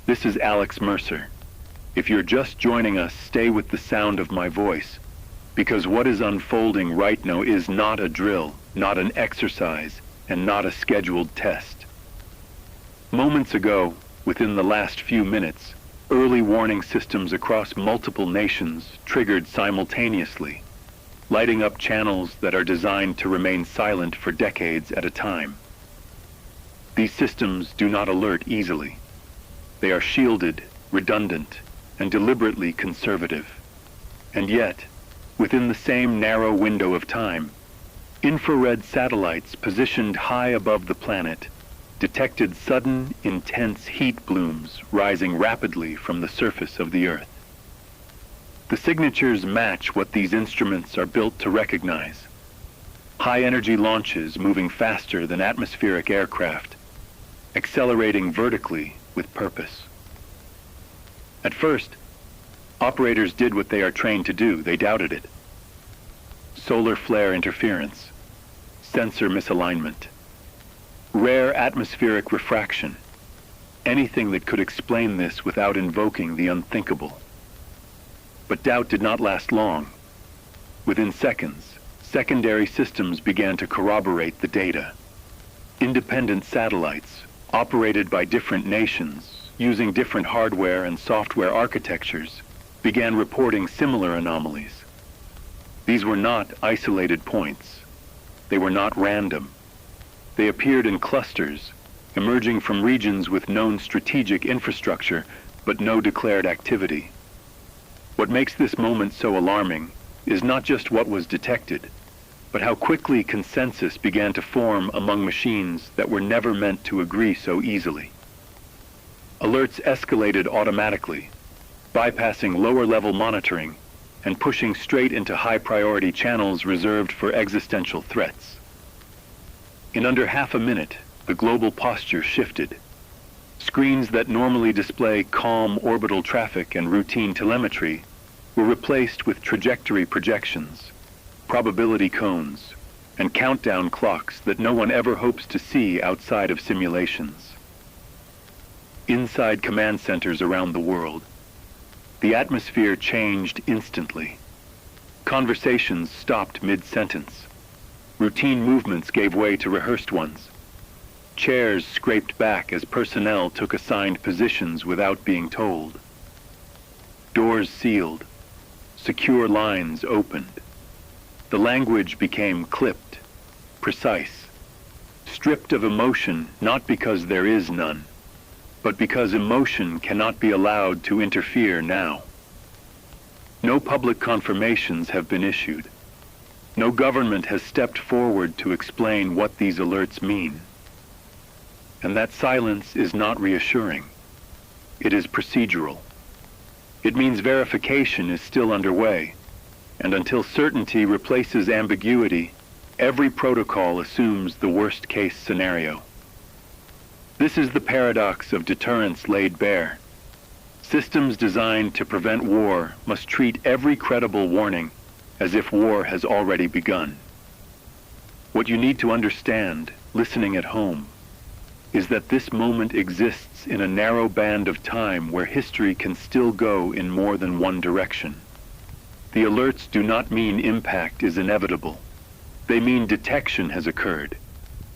This is Alex Mercer. If you're just joining us, stay with the sound of my voice, because what is unfolding right now is not a drill, not an exercise, and not a scheduled test. Moments ago, within the last few minutes, early warning systems across multiple nations triggered simultaneously, lighting up channels that are designed to remain silent for decades at a time. These systems do not alert easily. They are shielded, redundant, and deliberately conservative. And yet, within the same narrow window of time, infrared satellites positioned high above the planet detected sudden, intense heat blooms rising rapidly from the surface of the Earth. The signatures match what these instruments are built to recognize. High-energy launches moving faster than atmospheric aircraft, accelerating vertically with purpose. At first, operators did what they are trained to do. They doubted it. Solar flare interference, sensor misalignment, rare atmospheric refraction, anything that could explain this without invoking the unthinkable. But doubt did not last long. Within seconds, secondary systems began to corroborate the data. Independent satellites, operated by different nations, using different hardware and software architectures, began reporting similar anomalies. These were not isolated points. They were not random. They appeared in clusters, emerging from regions with known strategic infrastructure, but no declared activity. What makes this moment so alarming is not just what was detected, but how quickly consensus began to form among machines that were never meant to agree so easily. Alerts escalated automatically, bypassing lower-level monitoring and pushing straight into high-priority channels reserved for existential threats. In under half a minute, the global posture shifted. Screens that normally display calm orbital traffic and routine telemetry were replaced with trajectory projections, probability cones, and countdown clocks that no one ever hopes to see outside of simulations. Inside command centers around the world, the atmosphere changed instantly. Conversations stopped mid-sentence. Routine movements gave way to rehearsed ones. Chairs scraped back as personnel took assigned positions without being told. Doors sealed. Secure lines opened. The language became clipped, precise, stripped of emotion, not because there is none, but because emotion cannot be allowed to interfere now. No public confirmations have been issued. No government has stepped forward to explain what these alerts mean. And that silence is not reassuring. It is procedural. It means verification is still underway, and until certainty replaces ambiguity, every protocol assumes the worst-case scenario. This is the paradox of deterrence laid bare. Systems designed to prevent war must treat every credible warning as if war has already begun. What you need to understand, listening at home, is that this moment exists in a narrow band of time where history can still go in more than one direction. The alerts do not mean impact is inevitable. They mean detection has occurred.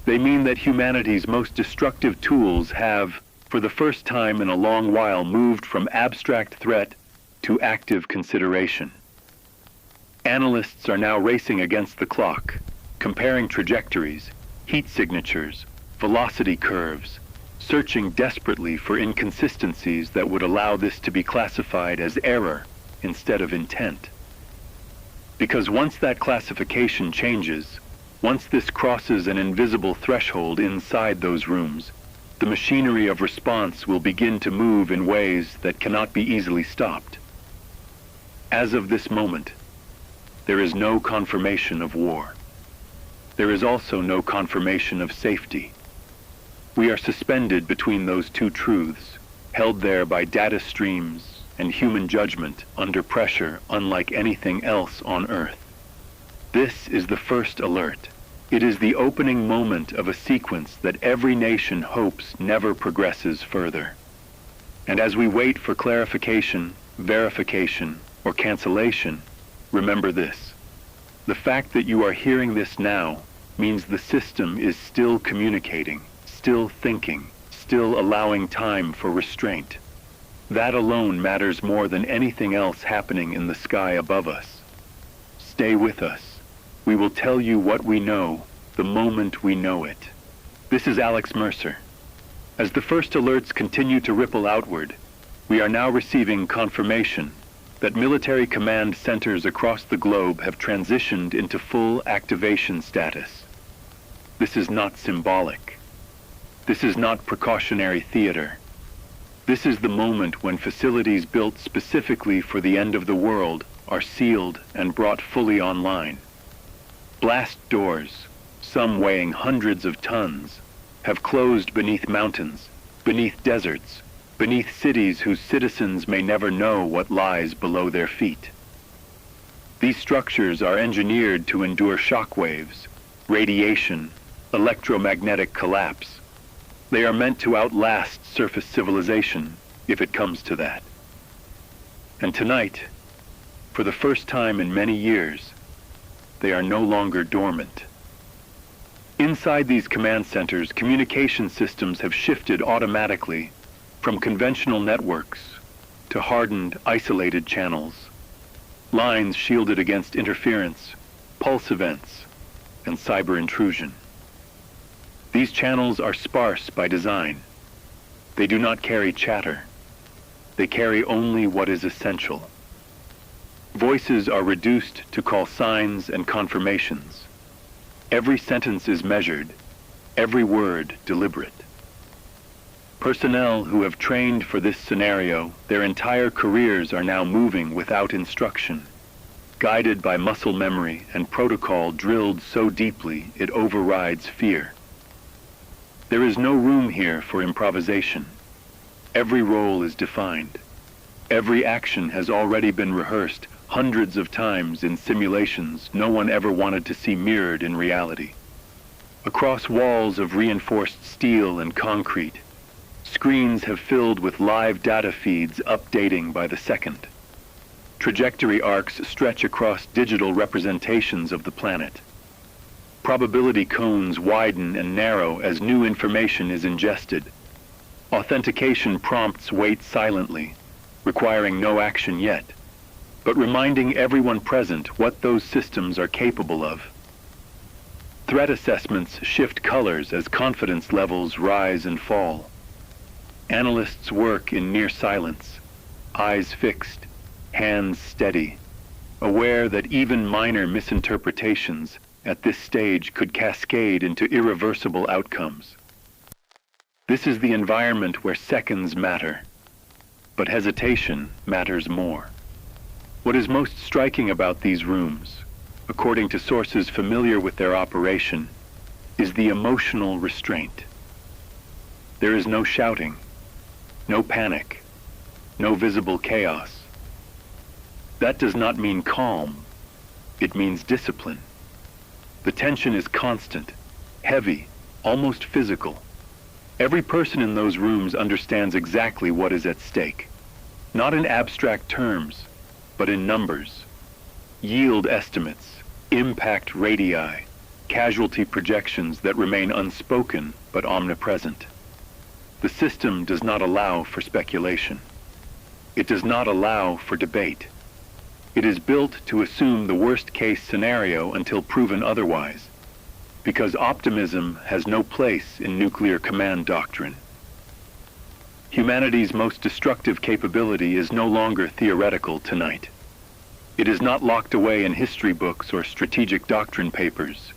They mean that humanity's most destructive tools have, for the first time in a long while, moved from abstract threat to active consideration. Analysts are now racing against the clock, comparing trajectories, heat signatures, velocity curves, searching desperately for inconsistencies that would allow this to be classified as error instead of intent. Because once that classification changes, once this crosses an invisible threshold inside those rooms, the machinery of response will begin to move in ways that cannot be easily stopped. As of this moment, there is no confirmation of war. There is also no confirmation of safety. We are suspended between those two truths, held there by data streams and human judgment under pressure unlike anything else on Earth. This is the first alert. It is the opening moment of a sequence that every nation hopes never progresses further. And as we wait for clarification, verification, or cancellation, remember this. The fact that you are hearing this now means the system is still communicating, still thinking, still allowing time for restraint. That alone matters more than anything else happening in the sky above us. Stay with us. We will tell you what we know the moment we know it. This is Alex Mercer. As the first alerts continue to ripple outward, we are now receiving confirmation that military command centers across the globe have transitioned into full activation status. This is not symbolic. This is not precautionary theater. This is the moment when facilities built specifically for the end of the world are sealed and brought fully online. Blast doors, some weighing hundreds of tons, have closed beneath mountains, beneath deserts, beneath cities whose citizens may never know what lies below their feet. These structures are engineered to endure shock waves, radiation, electromagnetic collapse. They are meant to outlast surface civilization, if it comes to that. And tonight, for the first time in many years, they are no longer dormant. Inside these command centers, communication systems have shifted automatically from conventional networks to hardened, isolated channels, lines shielded against interference, pulse events, and cyber intrusion. These channels are sparse by design. They do not carry chatter. They carry only what is essential. Voices are reduced to call signs and confirmations. Every sentence is measured, every word deliberate. Personnel who have trained for this scenario, their entire careers are now moving without instruction, guided by muscle memory and protocol drilled so deeply it overrides fear. There is no room here for improvisation. Every role is defined. Every action has already been rehearsed hundreds of times in simulations no one ever wanted to see mirrored in reality. Across walls of reinforced steel and concrete, screens have filled with live data feeds updating by the second. Trajectory arcs stretch across digital representations of the planet. Probability cones widen and narrow as new information is ingested. Authentication prompts wait silently, requiring no action yet, but reminding everyone present what those systems are capable of. Threat assessments shift colors as confidence levels rise and fall. Analysts work in near silence, eyes fixed, hands steady, aware that even minor misinterpretations at this stage could cascade into irreversible outcomes. This is the environment where seconds matter, but hesitation matters more. What is most striking about these rooms, according to sources familiar with their operation, is the emotional restraint. There is no shouting, no panic, no visible chaos. That does not mean calm, it means discipline. The tension is constant, heavy, almost physical. Every person in those rooms understands exactly what is at stake, not in abstract terms, but in numbers. Yield estimates, impact radii, casualty projections that remain unspoken but omnipresent. The system does not allow for speculation. It does not allow for debate. It is built to assume the worst-case scenario until proven otherwise, because optimism has no place in nuclear command doctrine. Humanity's most destructive capability is no longer theoretical tonight. It is not locked away in history books or strategic doctrine papers.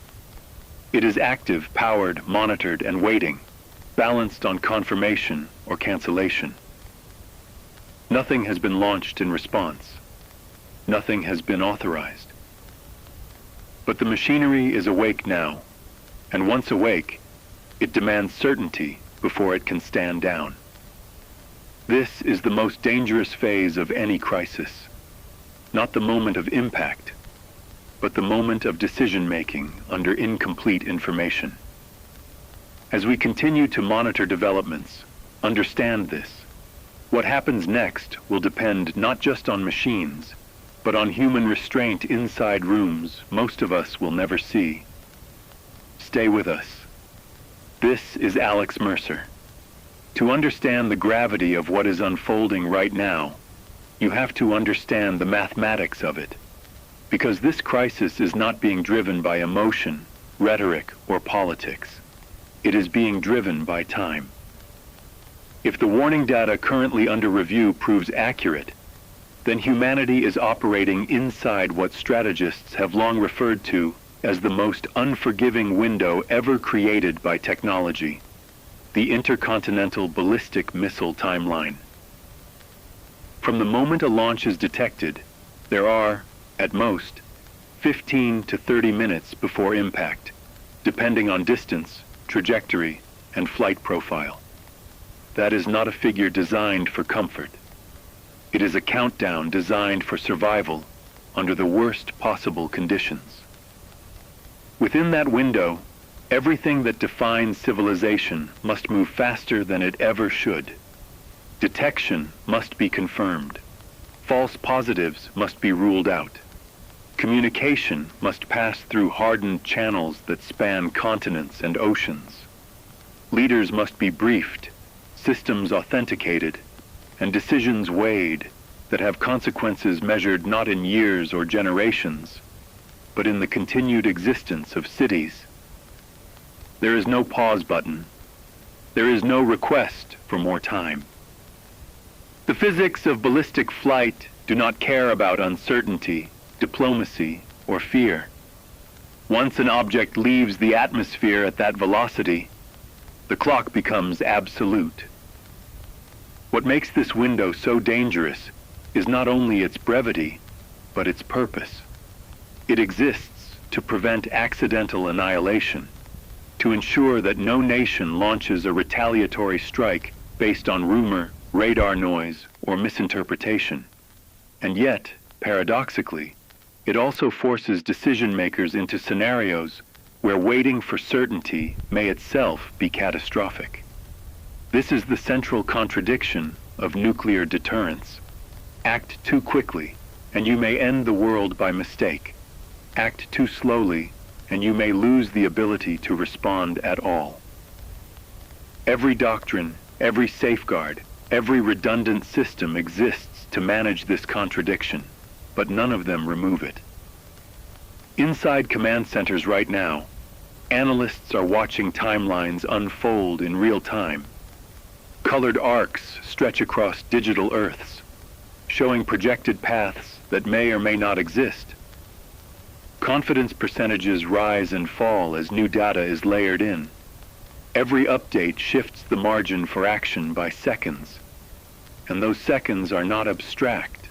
It is active, powered, monitored, and waiting, balanced on confirmation or cancellation. Nothing has been launched in response. Nothing has been authorized. But the machinery is awake now, and once awake, it demands certainty before it can stand down. This is the most dangerous phase of any crisis. Not the moment of impact, but the moment of decision-making under incomplete information. As we continue to monitor developments, understand this. What happens next will depend not just on machines, but on human restraint inside rooms most of us will never see. Stay with us. This is Alex Mercer. To understand the gravity of what is unfolding right now, you have to understand the mathematics of it, because this crisis is not being driven by emotion, rhetoric, or politics. It is being driven by time. If the warning data currently under review proves accurate, then humanity is operating inside what strategists have long referred to as the most unforgiving window ever created by technology, the intercontinental ballistic missile timeline. From the moment a launch is detected, there are, at most, 15 to 30 minutes before impact, depending on distance, trajectory, and flight profile. That is not a figure designed for comfort. It is a countdown designed for survival under the worst possible conditions. Within that window, everything that defines civilization must move faster than it ever should. Detection must be confirmed. False positives must be ruled out. Communication must pass through hardened channels that span continents and oceans. Leaders must be briefed, systems authenticated, and decisions weighed that have consequences measured not in years or generations, but in the continued existence of cities. There is no pause button. There is no request for more time. The physics of ballistic flight do not care about uncertainty, diplomacy, or fear. Once an object leaves the atmosphere at that velocity, the clock becomes absolute. What makes this window so dangerous is not only its brevity, but its purpose. It exists to prevent accidental annihilation, to ensure that no nation launches a retaliatory strike based on rumor, radar noise, or misinterpretation. And yet, paradoxically, it also forces decision-makers into scenarios where waiting for certainty may itself be catastrophic. This is the central contradiction of nuclear deterrence. Act too quickly, and you may end the world by mistake. Act too slowly, and you may lose the ability to respond at all. Every doctrine, every safeguard, every redundant system exists to manage this contradiction, but none of them remove it. Inside command centers right now, analysts are watching timelines unfold in real time. Colored arcs stretch across digital Earths, showing projected paths that may or may not exist. Confidence percentages rise and fall as new data is layered in. Every update shifts the margin for action by seconds, and those seconds are not abstract.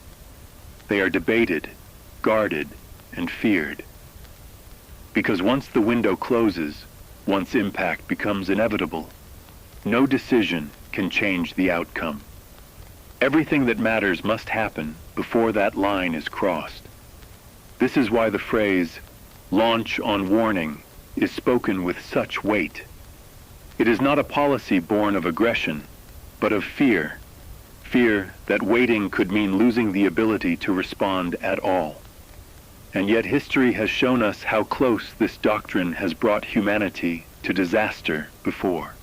They are debated, guarded, and feared. Because once the window closes, once impact becomes inevitable, no decision can change the outcome. Everything that matters must happen before that line is crossed. This is why the phrase, "launch on warning," is spoken with such weight. It is not a policy born of aggression, but of fear. Fear that waiting could mean losing the ability to respond at all. And yet history has shown us how close this doctrine has brought humanity to disaster before.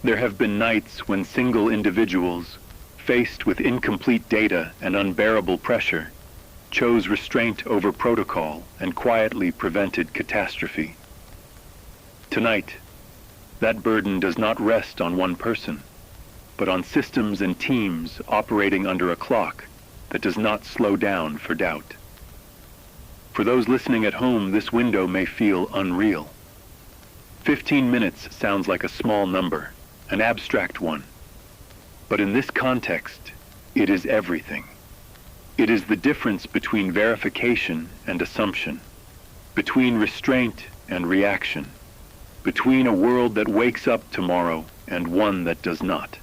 There have been nights when single individuals, faced with incomplete data and unbearable pressure, chose restraint over protocol and quietly prevented catastrophe. Tonight, that burden does not rest on one person, but on systems and teams operating under a clock that does not slow down for doubt. For those listening at home, this window may feel unreal. 15 minutes sounds like a small number, an abstract one. But in this context, it is everything. It is the difference between verification and assumption, between restraint and reaction, between a world that wakes up tomorrow and one that does not.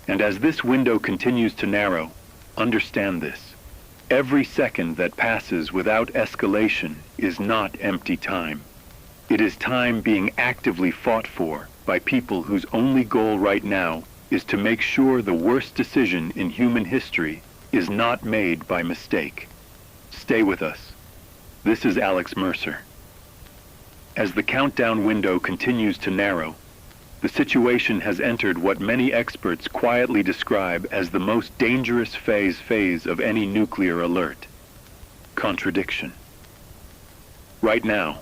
And as this window continues to narrow, understand this. Every second that passes without escalation is not empty time. It is time being actively fought for by people whose only goal right now is to make sure the worst decision in human history is not made by mistake. Stay with us. This is Alex Mercer. As the countdown window continues to narrow, the situation has entered what many experts quietly describe as the most dangerous phase of any nuclear alert: contradiction. Right now,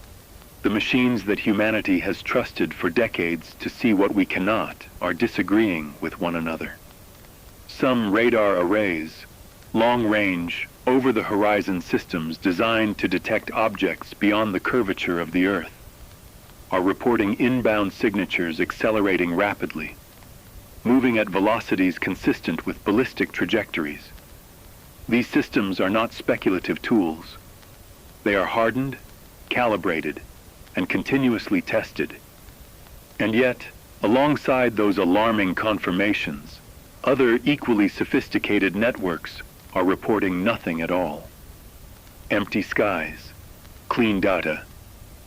the machines that humanity has trusted for decades to see what we cannot are disagreeing with one another. Some radar arrays, long-range, over-the-horizon systems designed to detect objects beyond the curvature of the Earth, are reporting inbound signatures accelerating rapidly, moving at velocities consistent with ballistic trajectories. These systems are not speculative tools. They are hardened, calibrated, and continuously tested. And yet, alongside those alarming confirmations, other equally sophisticated networks are reporting nothing at all. Empty skies, clean data,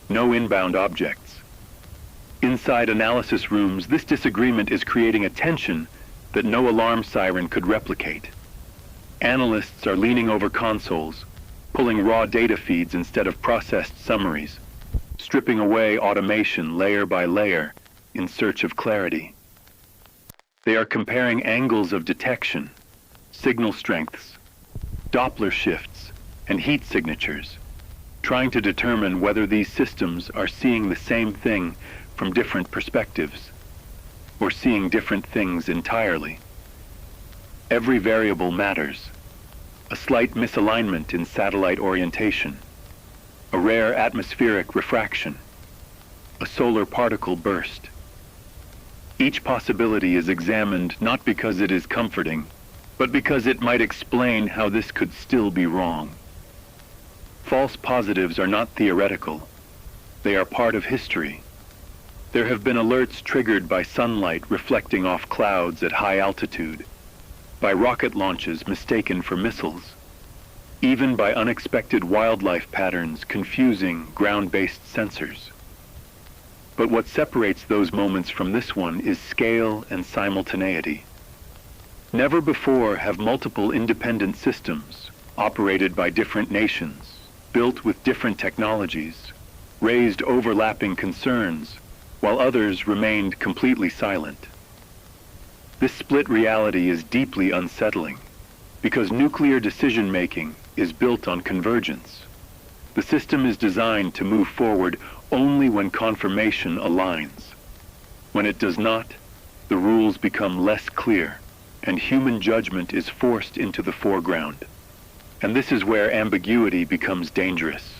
no inbound objects. Inside analysis rooms, this disagreement is creating a tension that no alarm siren could replicate. Analysts are leaning over consoles, pulling raw data feeds instead of processed summaries, stripping away automation layer by layer in search of clarity. They are comparing angles of detection, signal strengths, Doppler shifts, and heat signatures, trying to determine whether these systems are seeing the same thing from different perspectives, or seeing different things entirely. Every variable matters. A slight misalignment in satellite orientation, a rare atmospheric refraction, a solar particle burst. Each possibility is examined not because it is comforting, but because it might explain how this could still be wrong. False positives are not theoretical. They are part of history. There have been alerts triggered by sunlight reflecting off clouds at high altitude, by rocket launches mistaken for missiles, even by unexpected wildlife patterns confusing ground-based sensors. But what separates those moments from this one is scale and simultaneity. Never before have multiple independent systems, operated by different nations, built with different technologies, raised overlapping concerns, while others remained completely silent. This split reality is deeply unsettling, because nuclear decision-making is built on convergence. The system is designed to move forward only when confirmation aligns. When it does not, the rules become less clear, and human judgment is forced into the foreground. And this is where ambiguity becomes dangerous.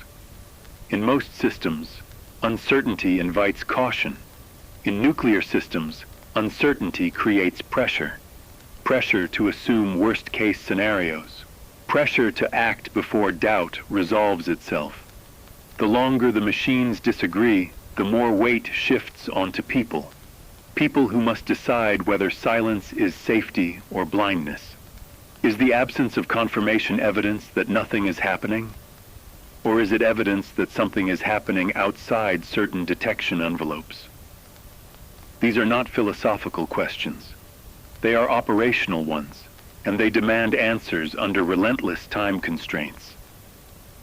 In most systems, uncertainty invites caution. In nuclear systems, uncertainty creates pressure. Pressure to assume worst-case scenarios. Pressure to act before doubt resolves itself. The longer the machines disagree, the more weight shifts onto people. People who must decide whether silence is safety or blindness. Is the absence of confirmation evidence that nothing is happening? Or is it evidence that something is happening outside certain detection envelopes? These are not philosophical questions. They are operational ones, and they demand answers under relentless time constraints.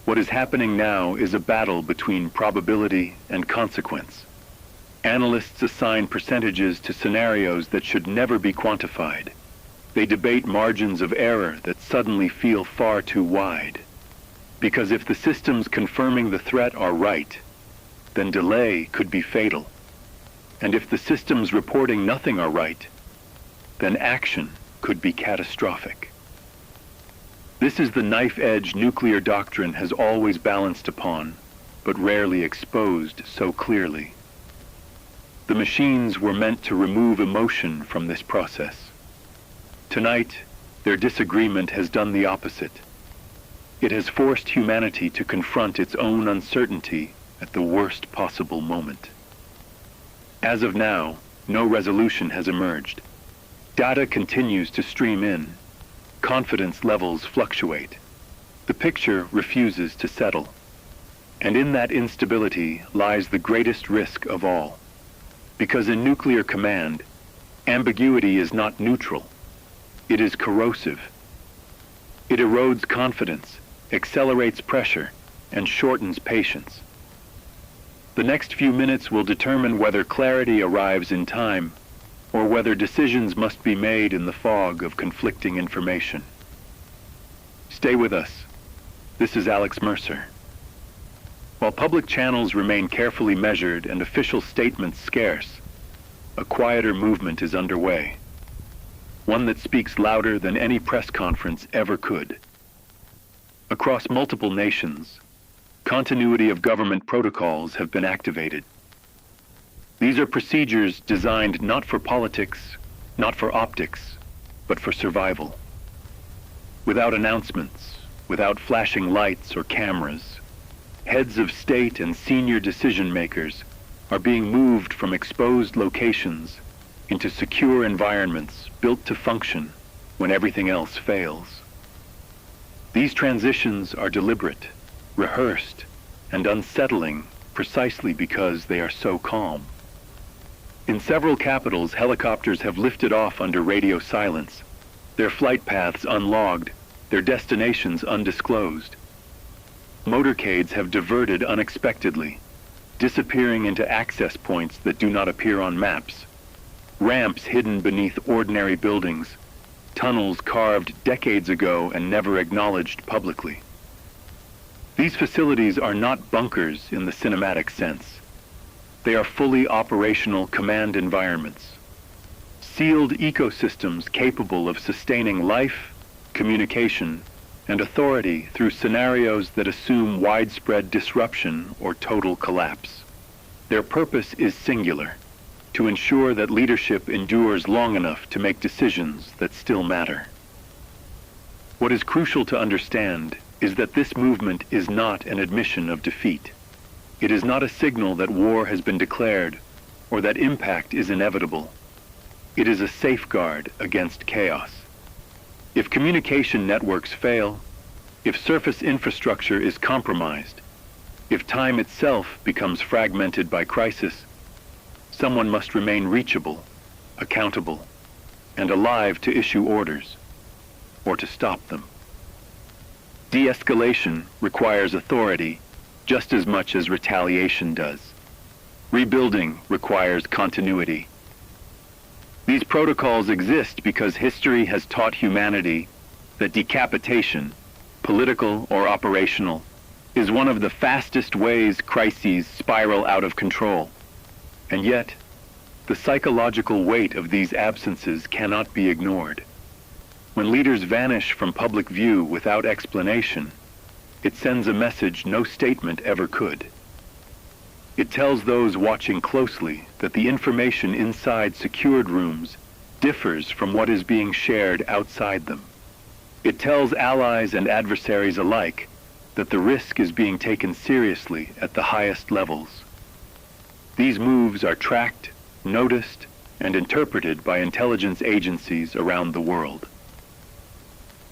What is happening now is a battle between probability and consequence. Analysts assign percentages to scenarios that should never be quantified. They debate margins of error that suddenly feel far too wide. Because if the systems confirming the threat are right, then delay could be fatal. And if the systems reporting nothing are right, then action could be catastrophic. This is the knife-edge nuclear doctrine has always balanced upon, but rarely exposed so clearly. The machines were meant to remove emotion from this process. Tonight, their disagreement has done the opposite. It has forced humanity to confront its own uncertainty at the worst possible moment. As of now, no resolution has emerged. Data continues to stream in. Confidence levels fluctuate. The picture refuses to settle. And in that instability lies the greatest risk of all. Because in nuclear command, Ambiguity is not neutral. It is corrosive. It erodes confidence, accelerates pressure, and shortens patience. The next few minutes will determine whether clarity arrives in time or whether decisions must be made in the fog of conflicting information. Stay with us. This is Alex Mercer. While public channels remain carefully measured and official statements scarce, a quieter movement is underway, one that speaks louder than any press conference ever could. Across multiple nations, continuity of government protocols have been activated. These are procedures designed not for politics, not for optics, but for survival. Without announcements, without flashing lights or cameras, heads of state and senior decision makers are being moved from exposed locations into secure environments built to function when everything else fails. These transitions are deliberate, rehearsed, and unsettling precisely because they are so calm. In several capitals, helicopters have lifted off under radio silence, their flight paths unlogged, their destinations undisclosed. Motorcades have diverted unexpectedly, disappearing into access points that do not appear on maps, ramps hidden beneath ordinary buildings, tunnels carved decades ago and never acknowledged publicly. These facilities are not bunkers in the cinematic sense. They are fully operational command environments, sealed ecosystems capable of sustaining life, communication, and authority through scenarios that assume widespread disruption or total collapse. Their purpose is singular: to ensure that leadership endures long enough to make decisions that still matter. What is crucial to understand is that this movement is not an admission of defeat. It is not a signal that war has been declared or that impact is inevitable. It is a safeguard against chaos. If communication networks fail, if surface infrastructure is compromised, if time itself becomes fragmented by crisis, someone must remain reachable, accountable, and alive to issue orders, or to stop them. De-escalation requires authority just as much as retaliation does. Rebuilding requires continuity. These protocols exist because history has taught humanity that decapitation, political or operational, is one of the fastest ways crises spiral out of control. And yet, the psychological weight of these absences cannot be ignored. When leaders vanish from public view without explanation, it sends a message no statement ever could. It tells those watching closely that the information inside secured rooms differs from what is being shared outside them. It tells allies and adversaries alike that the risk is being taken seriously at the highest levels. These moves are tracked, noticed, and interpreted by intelligence agencies around the world.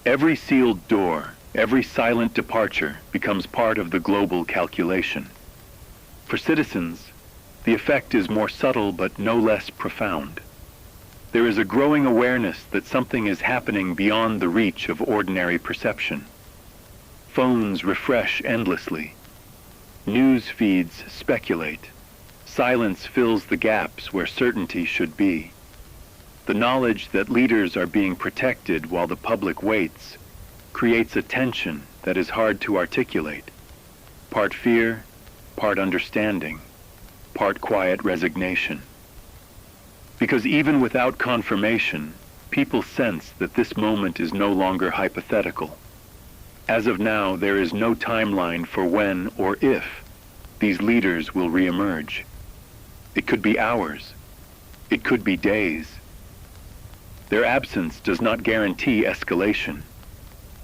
Every sealed door, every silent departure becomes part of the global calculation. For citizens, the effect is more subtle but no less profound. There is a growing awareness that something is happening beyond the reach of ordinary perception. Phones refresh endlessly. News feeds speculate. Silence fills the gaps where certainty should be. The knowledge that leaders are being protected while the public waits creates a tension that is hard to articulate. Part fear, part understanding, part quiet resignation. Because even without confirmation, people sense that this moment is no longer hypothetical. As of now, there is no timeline for when or if these leaders will reemerge. It could be hours. It could be days. Their absence does not guarantee escalation,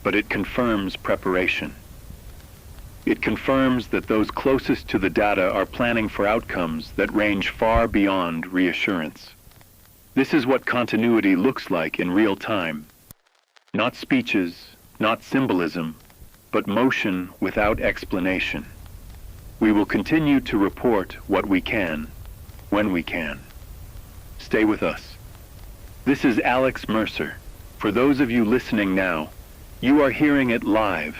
but it confirms preparation. It confirms that those closest to the data are planning for outcomes that range far beyond reassurance. This is what continuity looks like in real time. Not speeches, not symbolism, but motion without explanation. We will continue to report what we can, when we can. Stay with us. This is Alex Mercer. For those of you listening now, you are hearing it live.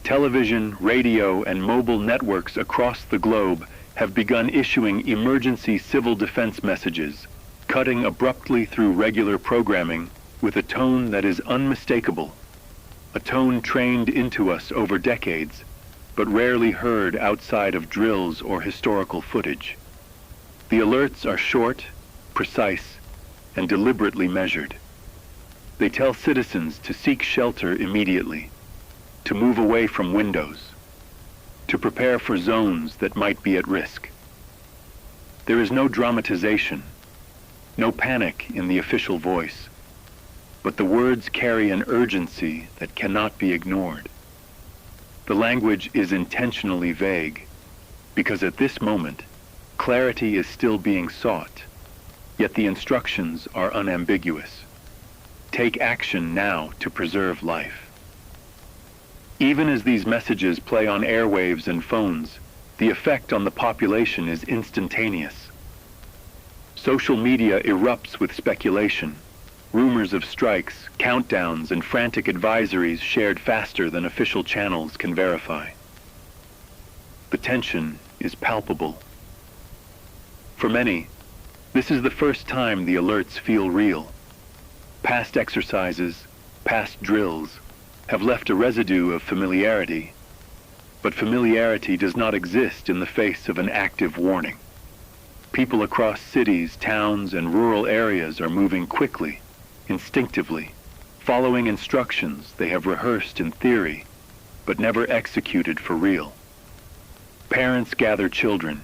Television, radio, and mobile networks across the globe have begun issuing emergency civil defense messages, cutting abruptly through regular programming with a tone that is unmistakable, a tone trained into us over decades, but rarely heard outside of drills or historical footage. The alerts are short, precise, and deliberately measured. They tell citizens to seek shelter immediately, to move away from windows, to prepare for zones that might be at risk. There is no dramatization, no panic in the official voice, but the words carry an urgency that cannot be ignored. The language is intentionally vague, because at this moment, clarity is still being sought, yet the instructions are unambiguous. Take action now to preserve life. Even as these messages play on airwaves and phones, the effect on the population is instantaneous. Social media erupts with speculation, rumors of strikes, countdowns, and frantic advisories shared faster than official channels can verify. The tension is palpable. For many, this is the first time the alerts feel real. Past exercises, past drills, have left a residue of familiarity, but familiarity does not exist in the face of an active warning. People across cities, towns, and rural areas are moving quickly, instinctively, following instructions they have rehearsed in theory, but never executed for real. Parents gather children,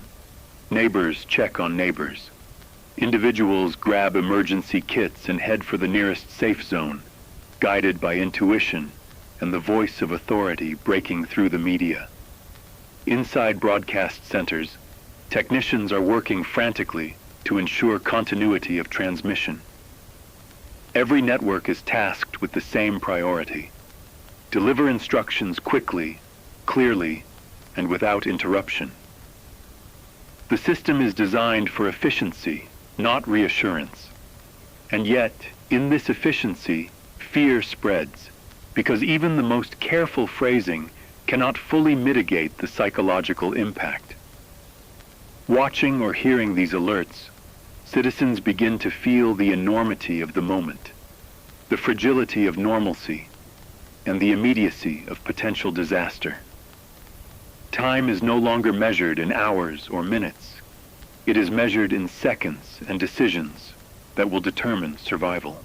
neighbors check on neighbors, individuals grab emergency kits and head for the nearest safe zone, guided by intuition and the voice of authority breaking through the media. Inside broadcast centers, technicians are working frantically to ensure continuity of transmission. Every network is tasked with the same priority: deliver instructions quickly, clearly, and without interruption. The system is designed for efficiency, not reassurance. And yet, in this efficiency, fear spreads, because even the most careful phrasing cannot fully mitigate the psychological impact. Watching or hearing these alerts, citizens begin to feel the enormity of the moment, the fragility of normalcy, and the immediacy of potential disaster. Time is no longer measured in hours or minutes. It is measured in seconds and decisions that will determine survival.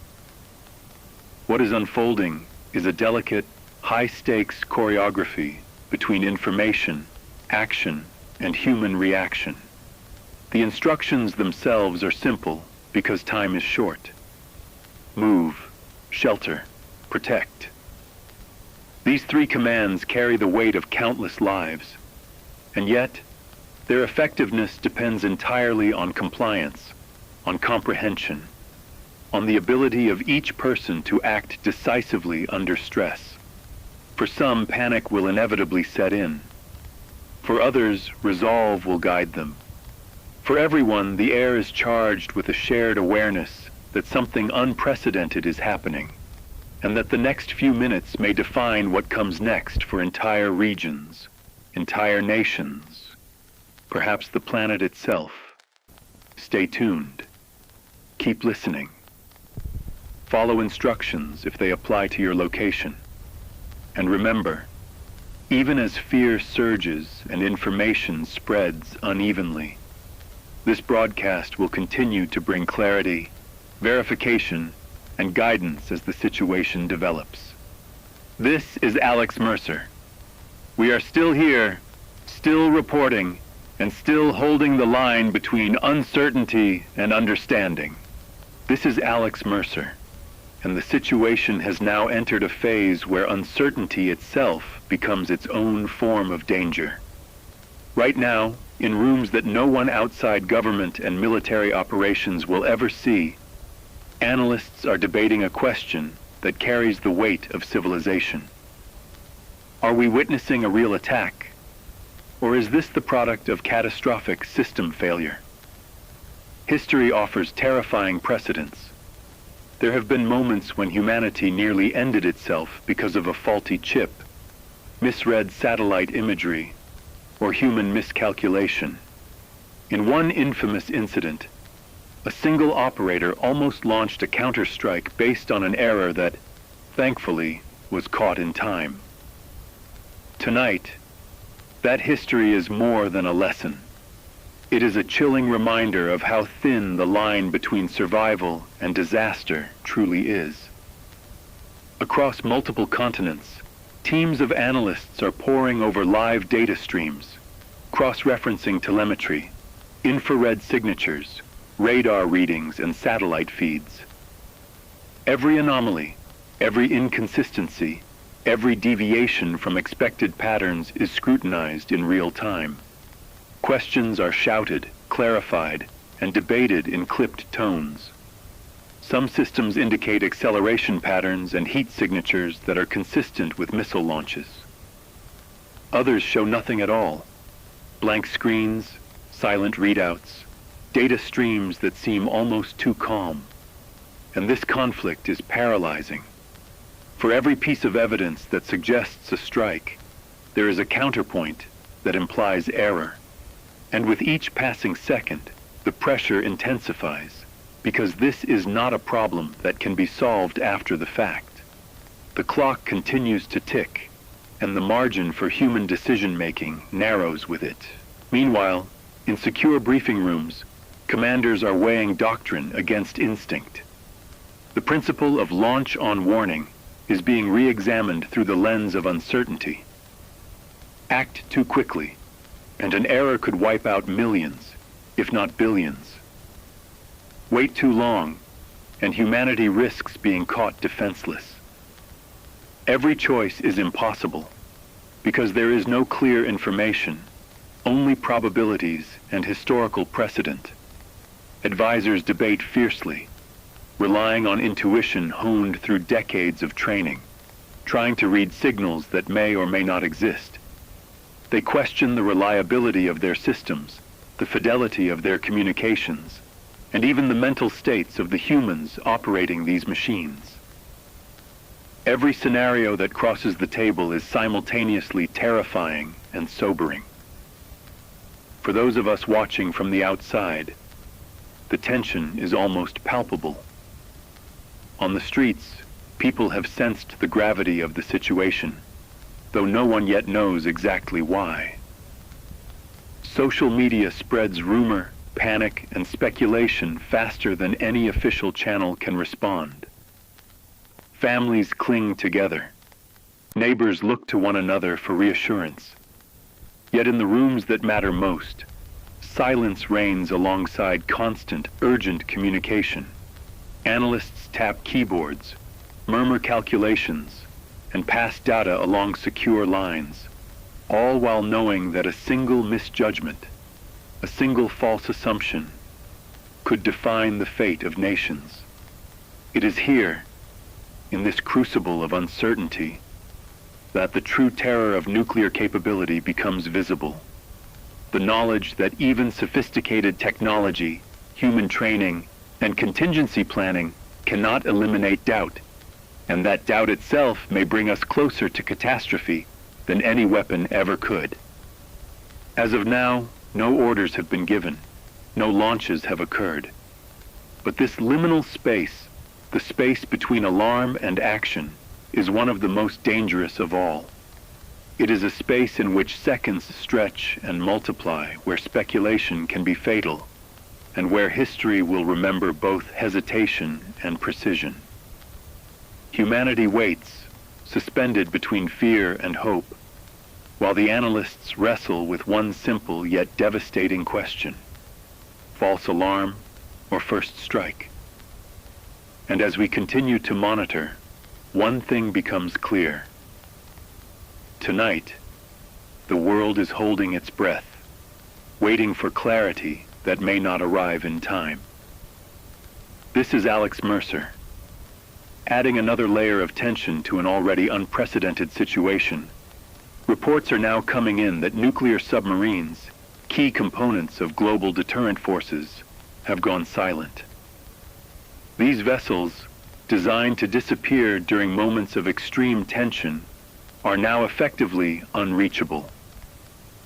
What is unfolding is a delicate, high-stakes choreography between information, action, and human reaction. The instructions themselves are simple because time is short. Move, shelter, protect. These three commands carry the weight of countless lives, and yet their effectiveness depends entirely on compliance, on comprehension, on the ability of each person to act decisively under stress. For some, panic will inevitably set in. For others, resolve will guide them. For everyone, the air is charged with a shared awareness that something unprecedented is happening, and that the next few minutes may define what comes next for entire regions, entire nations, perhaps the planet itself. Stay tuned. Keep listening. Follow instructions if they apply to your location. And remember, even as fear surges and information spreads unevenly, this broadcast will continue to bring clarity, verification, and guidance as the situation develops. This is Alex Mercer. We are still here, still reporting, and still holding the line between uncertainty and understanding. This is Alex Mercer, and the situation has now entered a phase where uncertainty itself becomes its own form of danger. Right now, in rooms that no one outside government and military operations will ever see, analysts are debating a question that carries the weight of civilization. Are we witnessing a real attack? Or is this the product of catastrophic system failure? History offers terrifying precedents. There have been moments when humanity nearly ended itself because of a faulty chip, misread satellite imagery, or human miscalculation. In one infamous incident, a single operator almost launched a counterstrike based on an error that, thankfully, was caught in time. Tonight, that history is more than a lesson. It is a chilling reminder of how thin the line between survival and disaster truly is. Across multiple continents, teams of analysts are poring over live data streams, cross-referencing telemetry, infrared signatures, radar readings, and satellite feeds. Every anomaly, every inconsistency, every deviation from expected patterns is scrutinized in real time. Questions are shouted, clarified, and debated in clipped tones. Some systems indicate acceleration patterns and heat signatures that are consistent with missile launches. Others show nothing at all. Blank screens, silent readouts, data streams that seem almost too calm. And this conflict is paralyzing. For every piece of evidence that suggests a strike, there is a counterpoint that implies error. And with each passing second, the pressure intensifies, because this is not a problem that can be solved after the fact. The clock continues to tick, and the margin for human decision-making narrows with it. Meanwhile, in secure briefing rooms, commanders are weighing doctrine against instinct. The principle of launch on warning is being re-examined through the lens of uncertainty. Act too quickly, and an error could wipe out millions, if not billions. Wait too long, and humanity risks being caught defenseless. Every choice is impossible, because there is no clear information, only probabilities and historical precedent. Advisors debate fiercely, relying on intuition honed through decades of training, trying to read signals that may or may not exist. They question the reliability of their systems, the fidelity of their communications, and even the mental states of the humans operating these machines. Every scenario that crosses the table is simultaneously terrifying and sobering. For those of us watching from the outside, the tension is almost palpable. On the streets, people have sensed the gravity of the situation, though no one yet knows exactly why. Social media spreads rumor, panic, and speculation faster than any official channel can respond. Families cling together. Neighbors look to one another for reassurance. Yet in the rooms that matter most, silence reigns alongside constant, urgent communication. Analysts tap keyboards, murmur calculations, and pass data along secure lines, all while knowing that a single misjudgment, a single false assumption, could define the fate of nations. It is here, in this crucible of uncertainty, that the true terror of nuclear capability becomes visible. The knowledge that even sophisticated technology, human training, and contingency planning cannot eliminate doubt, and that doubt itself may bring us closer to catastrophe than any weapon ever could. As of now, no orders have been given, no launches have occurred. But this liminal space, the space between alarm and action, is one of the most dangerous of all. It is a space in which seconds stretch and multiply, where speculation can be fatal, and where history will remember both hesitation and precision. Humanity waits, suspended between fear and hope, while the analysts wrestle with one simple yet devastating question: false alarm or first strike? And as we continue to monitor, one thing becomes clear. Tonight, the world is holding its breath, waiting for clarity that may not arrive in time. This is Alex Mercer. Adding another layer of tension to an already unprecedented situation, reports are now coming in that nuclear submarines, key components of global deterrent forces, have gone silent. These vessels, designed to disappear during moments of extreme tension, are now effectively unreachable.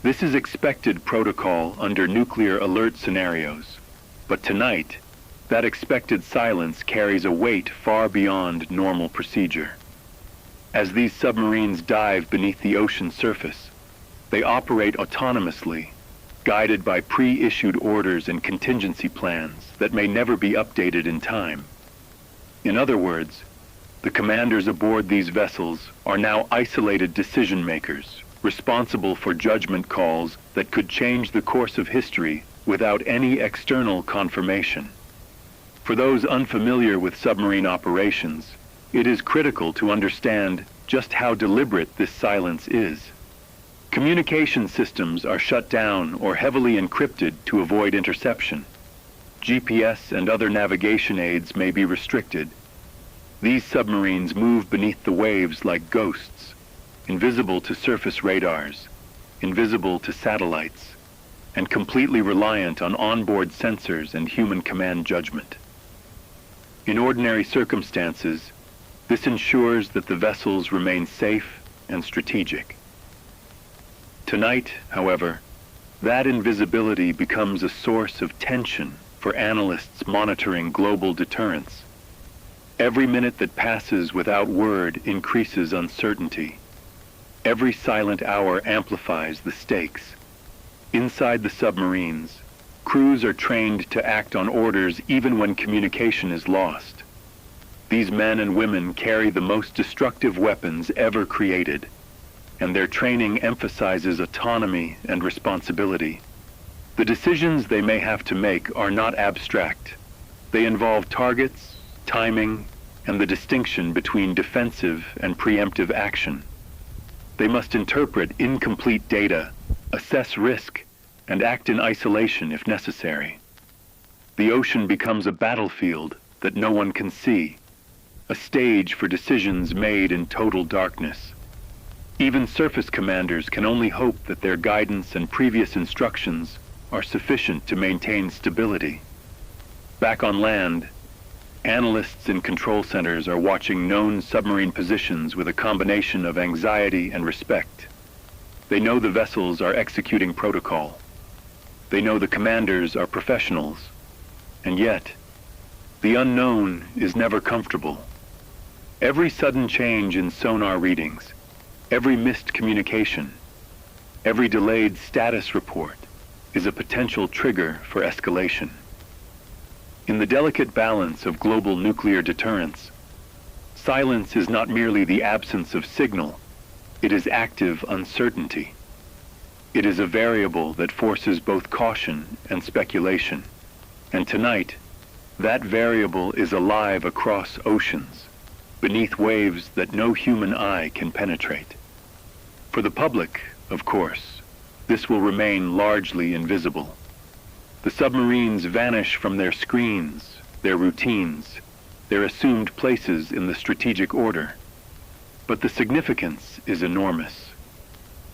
This is expected protocol under nuclear alert scenarios, but tonight, that expected silence carries a weight far beyond normal procedure. As these submarines dive beneath the ocean surface, they operate autonomously, guided by pre-issued orders and contingency plans that may never be updated in time. In other words, the commanders aboard these vessels are now isolated decision makers, responsible for judgment calls that could change the course of history without any external confirmation. For those unfamiliar with submarine operations, it is critical to understand just how deliberate this silence is. Communication systems are shut down or heavily encrypted to avoid interception. GPS and other navigation aids may be restricted. These submarines move beneath the waves like ghosts, invisible to surface radars, invisible to satellites, and completely reliant on onboard sensors and human command judgment. In ordinary circumstances, this ensures that the vessels remain safe and strategic. Tonight, however, that invisibility becomes a source of tension for analysts monitoring global deterrence. Every minute that passes without word increases uncertainty. Every silent hour amplifies the stakes. Inside the submarines, crews are trained to act on orders even when communication is lost. These men and women carry the most destructive weapons ever created, and their training emphasizes autonomy and responsibility. The decisions they may have to make are not abstract. They involve targets, timing, and the distinction between defensive and preemptive action. They must interpret incomplete data, assess risk, and act in isolation if necessary. The ocean becomes a battlefield that no one can see, a stage for decisions made in total darkness. Even surface commanders can only hope that their guidance and previous instructions are sufficient to maintain stability. Back on land, analysts in control centers are watching known submarine positions with a combination of anxiety and respect. They know the vessels are executing protocol. They know the commanders are professionals. And yet, the unknown is never comfortable. Every sudden change in sonar readings, every missed communication, every delayed status report is a potential trigger for escalation. In the delicate balance of global nuclear deterrence, silence is not merely the absence of signal, it is active uncertainty. It is a variable that forces both caution and speculation. And tonight, that variable is alive across oceans, beneath waves that no human eye can penetrate. For the public, of course, this will remain largely invisible. The submarines vanish from their screens, their routines, their assumed places in the strategic order. But the significance is enormous.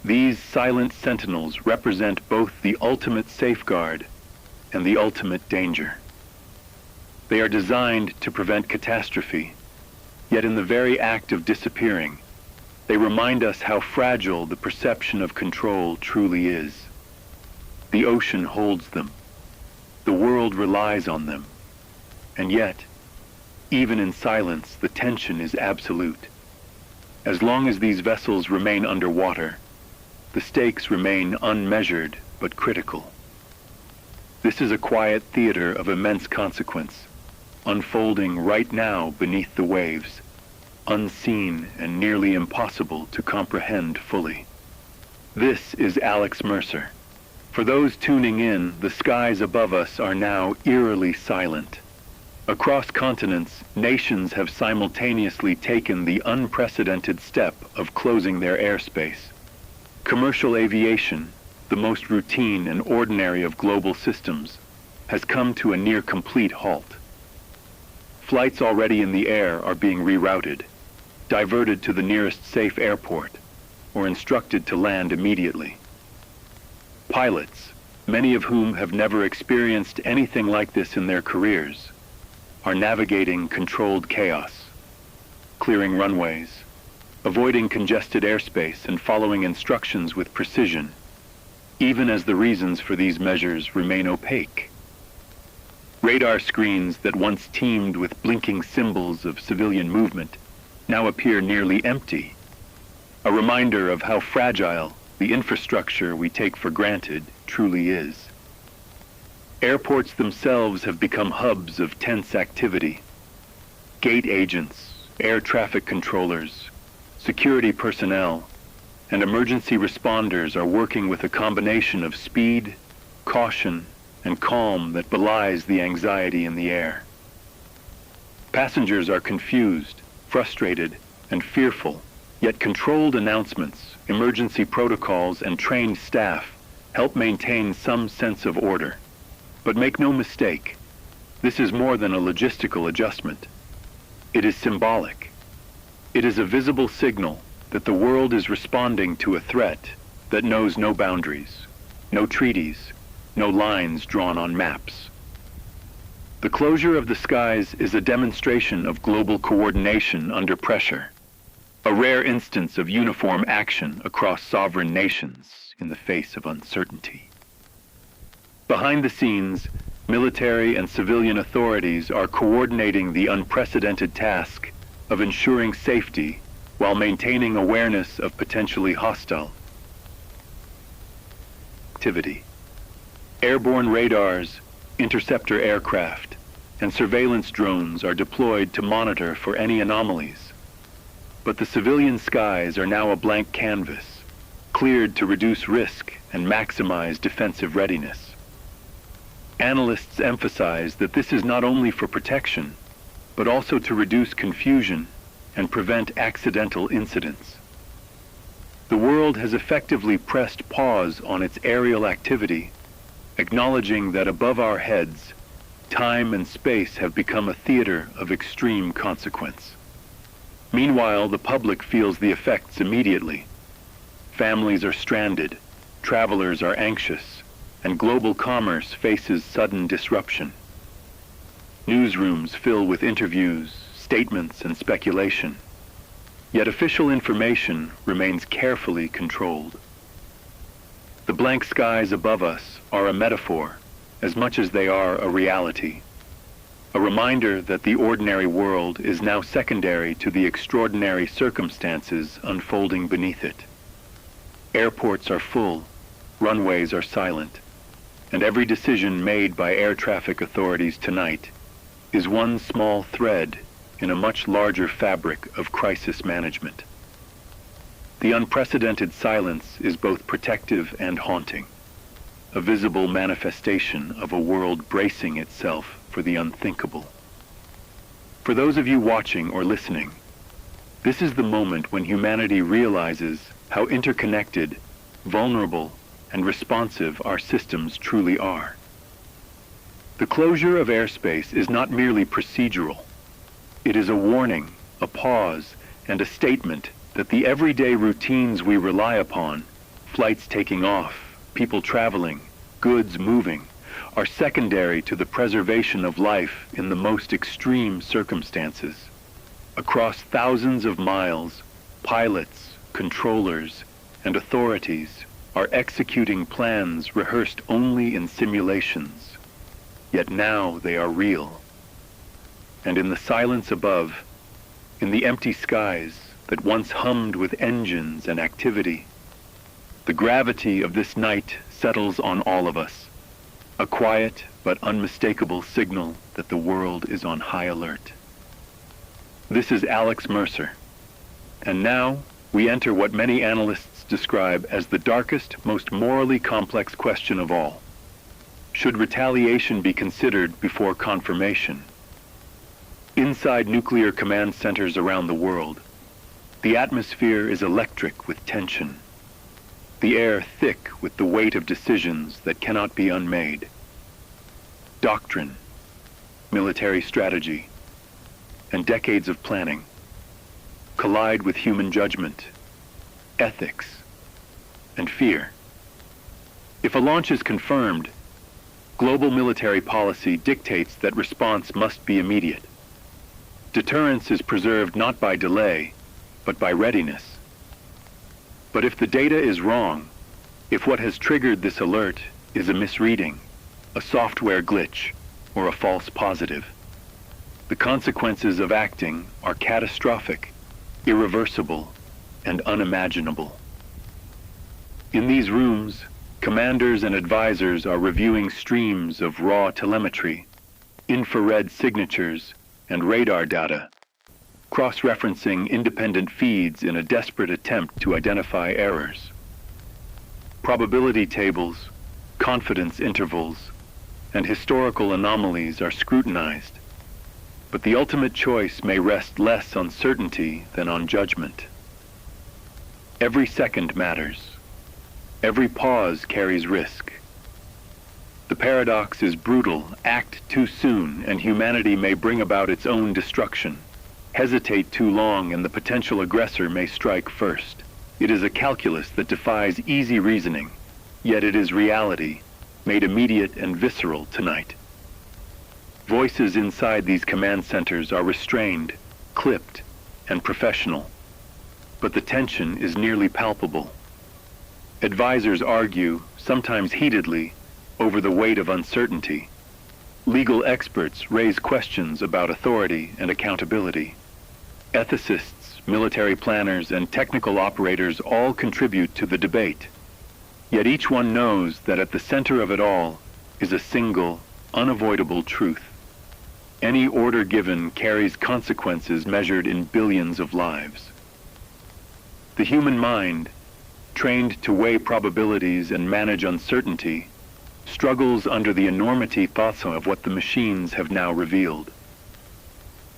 These silent sentinels represent both the ultimate safeguard and the ultimate danger. They are designed to prevent catastrophe, yet in the very act of disappearing, they remind us how fragile the perception of control truly is. The ocean holds them. The world relies on them. And yet, even in silence, the tension is absolute. As long as these vessels remain underwater, the stakes remain unmeasured but critical. This is a quiet theater of immense consequence, unfolding right now beneath the waves, unseen and nearly impossible to comprehend fully. This is Alex Mercer. For those tuning in, the skies above us are now eerily silent. Across continents, nations have simultaneously taken the unprecedented step of closing their airspace. Commercial aviation, the most routine and ordinary of global systems, has come to a near complete halt. Flights already in the air are being rerouted, diverted to the nearest safe airport, or instructed to land immediately. Pilots, many of whom have never experienced anything like this in their careers, are navigating controlled chaos, clearing runways, avoiding congested airspace, and following instructions with precision, even as the reasons for these measures remain opaque. Radar screens that once teemed with blinking symbols of civilian movement now appear nearly empty, a reminder of how fragile the infrastructure we take for granted truly is. Airports themselves have become hubs of tense activity. Gate agents, air traffic controllers, security personnel, and emergency responders are working with a combination of speed, caution, and calm that belies the anxiety in the air. Passengers are confused, frustrated, and fearful, yet controlled announcements, emergency protocols, and trained staff help maintain some sense of order. But make no mistake, this is more than a logistical adjustment. It is symbolic. It is a visible signal that the world is responding to a threat that knows no boundaries, no treaties, no lines drawn on maps. The closure of the skies is a demonstration of global coordination under pressure, a rare instance of uniform action across sovereign nations in the face of uncertainty. Behind the scenes, military and civilian authorities are coordinating the unprecedented task of ensuring safety while maintaining awareness of potentially hostile activity. Airborne radars, interceptor aircraft, and surveillance drones are deployed to monitor for any anomalies. But the civilian skies are now a blank canvas, cleared to reduce risk and maximize defensive readiness. Analysts emphasize that this is not only for protection, but also to reduce confusion and prevent accidental incidents. The world has effectively pressed pause on its aerial activity, acknowledging that above our heads, time and space have become a theater of extreme consequence. Meanwhile, the public feels the effects immediately. Families are stranded, travelers are anxious, and global commerce faces sudden disruption. Newsrooms fill with interviews, statements, and speculation. Yet official information remains carefully controlled. The blank skies above us are a metaphor as much as they are a reality, a reminder that the ordinary world is now secondary to the extraordinary circumstances unfolding beneath it. Airports are full, runways are silent, and every decision made by air traffic authorities tonight is one small thread in a much larger fabric of crisis management. The unprecedented silence is both protective and haunting, a visible manifestation of a world bracing itself for the unthinkable. For those of you watching or listening, this is the moment when humanity realizes how interconnected, vulnerable, and responsive our systems truly are. The closure of airspace is not merely procedural. It is a warning, a pause, and a statement that the everyday routines we rely upon, flights taking off, people traveling, goods moving, are secondary to the preservation of life in the most extreme circumstances. Across thousands of miles, pilots, controllers, and authorities are executing plans rehearsed only in simulations. Yet now they are real. And in the silence above, in the empty skies that once hummed with engines and activity, the gravity of this night settles on all of us, a quiet but unmistakable signal that the world is on high alert. This is Alex Mercer, and now we enter what many analysts describe as the darkest, most morally complex question of all. Should retaliation be considered before confirmation? Inside nuclear command centers around the world, the atmosphere is electric with tension, the air thick with the weight of decisions that cannot be unmade. Doctrine, military strategy, and decades of planning collide with human judgment, ethics, and fear. If a launch is confirmed, Global military policy dictates that response must be immediate. Deterrence is preserved not by delay, but by readiness. But if the data is wrong, if what has triggered this alert is a misreading, a software glitch, or a false positive, the consequences of acting are catastrophic, irreversible, and unimaginable. In these rooms, commanders and advisors are reviewing streams of raw telemetry, infrared signatures, and radar data, cross-referencing independent feeds in a desperate attempt to identify errors. Probability tables, confidence intervals, and historical anomalies are scrutinized, but the ultimate choice may rest less on certainty than on judgment. Every second matters. Every pause carries risk. The paradox is brutal. Act too soon, and humanity may bring about its own destruction. Hesitate too long, and the potential aggressor may strike first. It is a calculus that defies easy reasoning, yet it is reality, made immediate and visceral tonight. Voices inside these command centers are restrained, clipped, and professional, but the tension is nearly palpable. Advisors argue, sometimes heatedly, over the weight of uncertainty. Legal experts raise questions about authority and accountability. Ethicists, military planners, and technical operators all contribute to the debate. Yet each one knows that at the center of it all is a single, unavoidable truth. Any order given carries consequences measured in billions of lives. The human mind, trained to weigh probabilities and manage uncertainty, struggles under the enormity of what the machines have now revealed.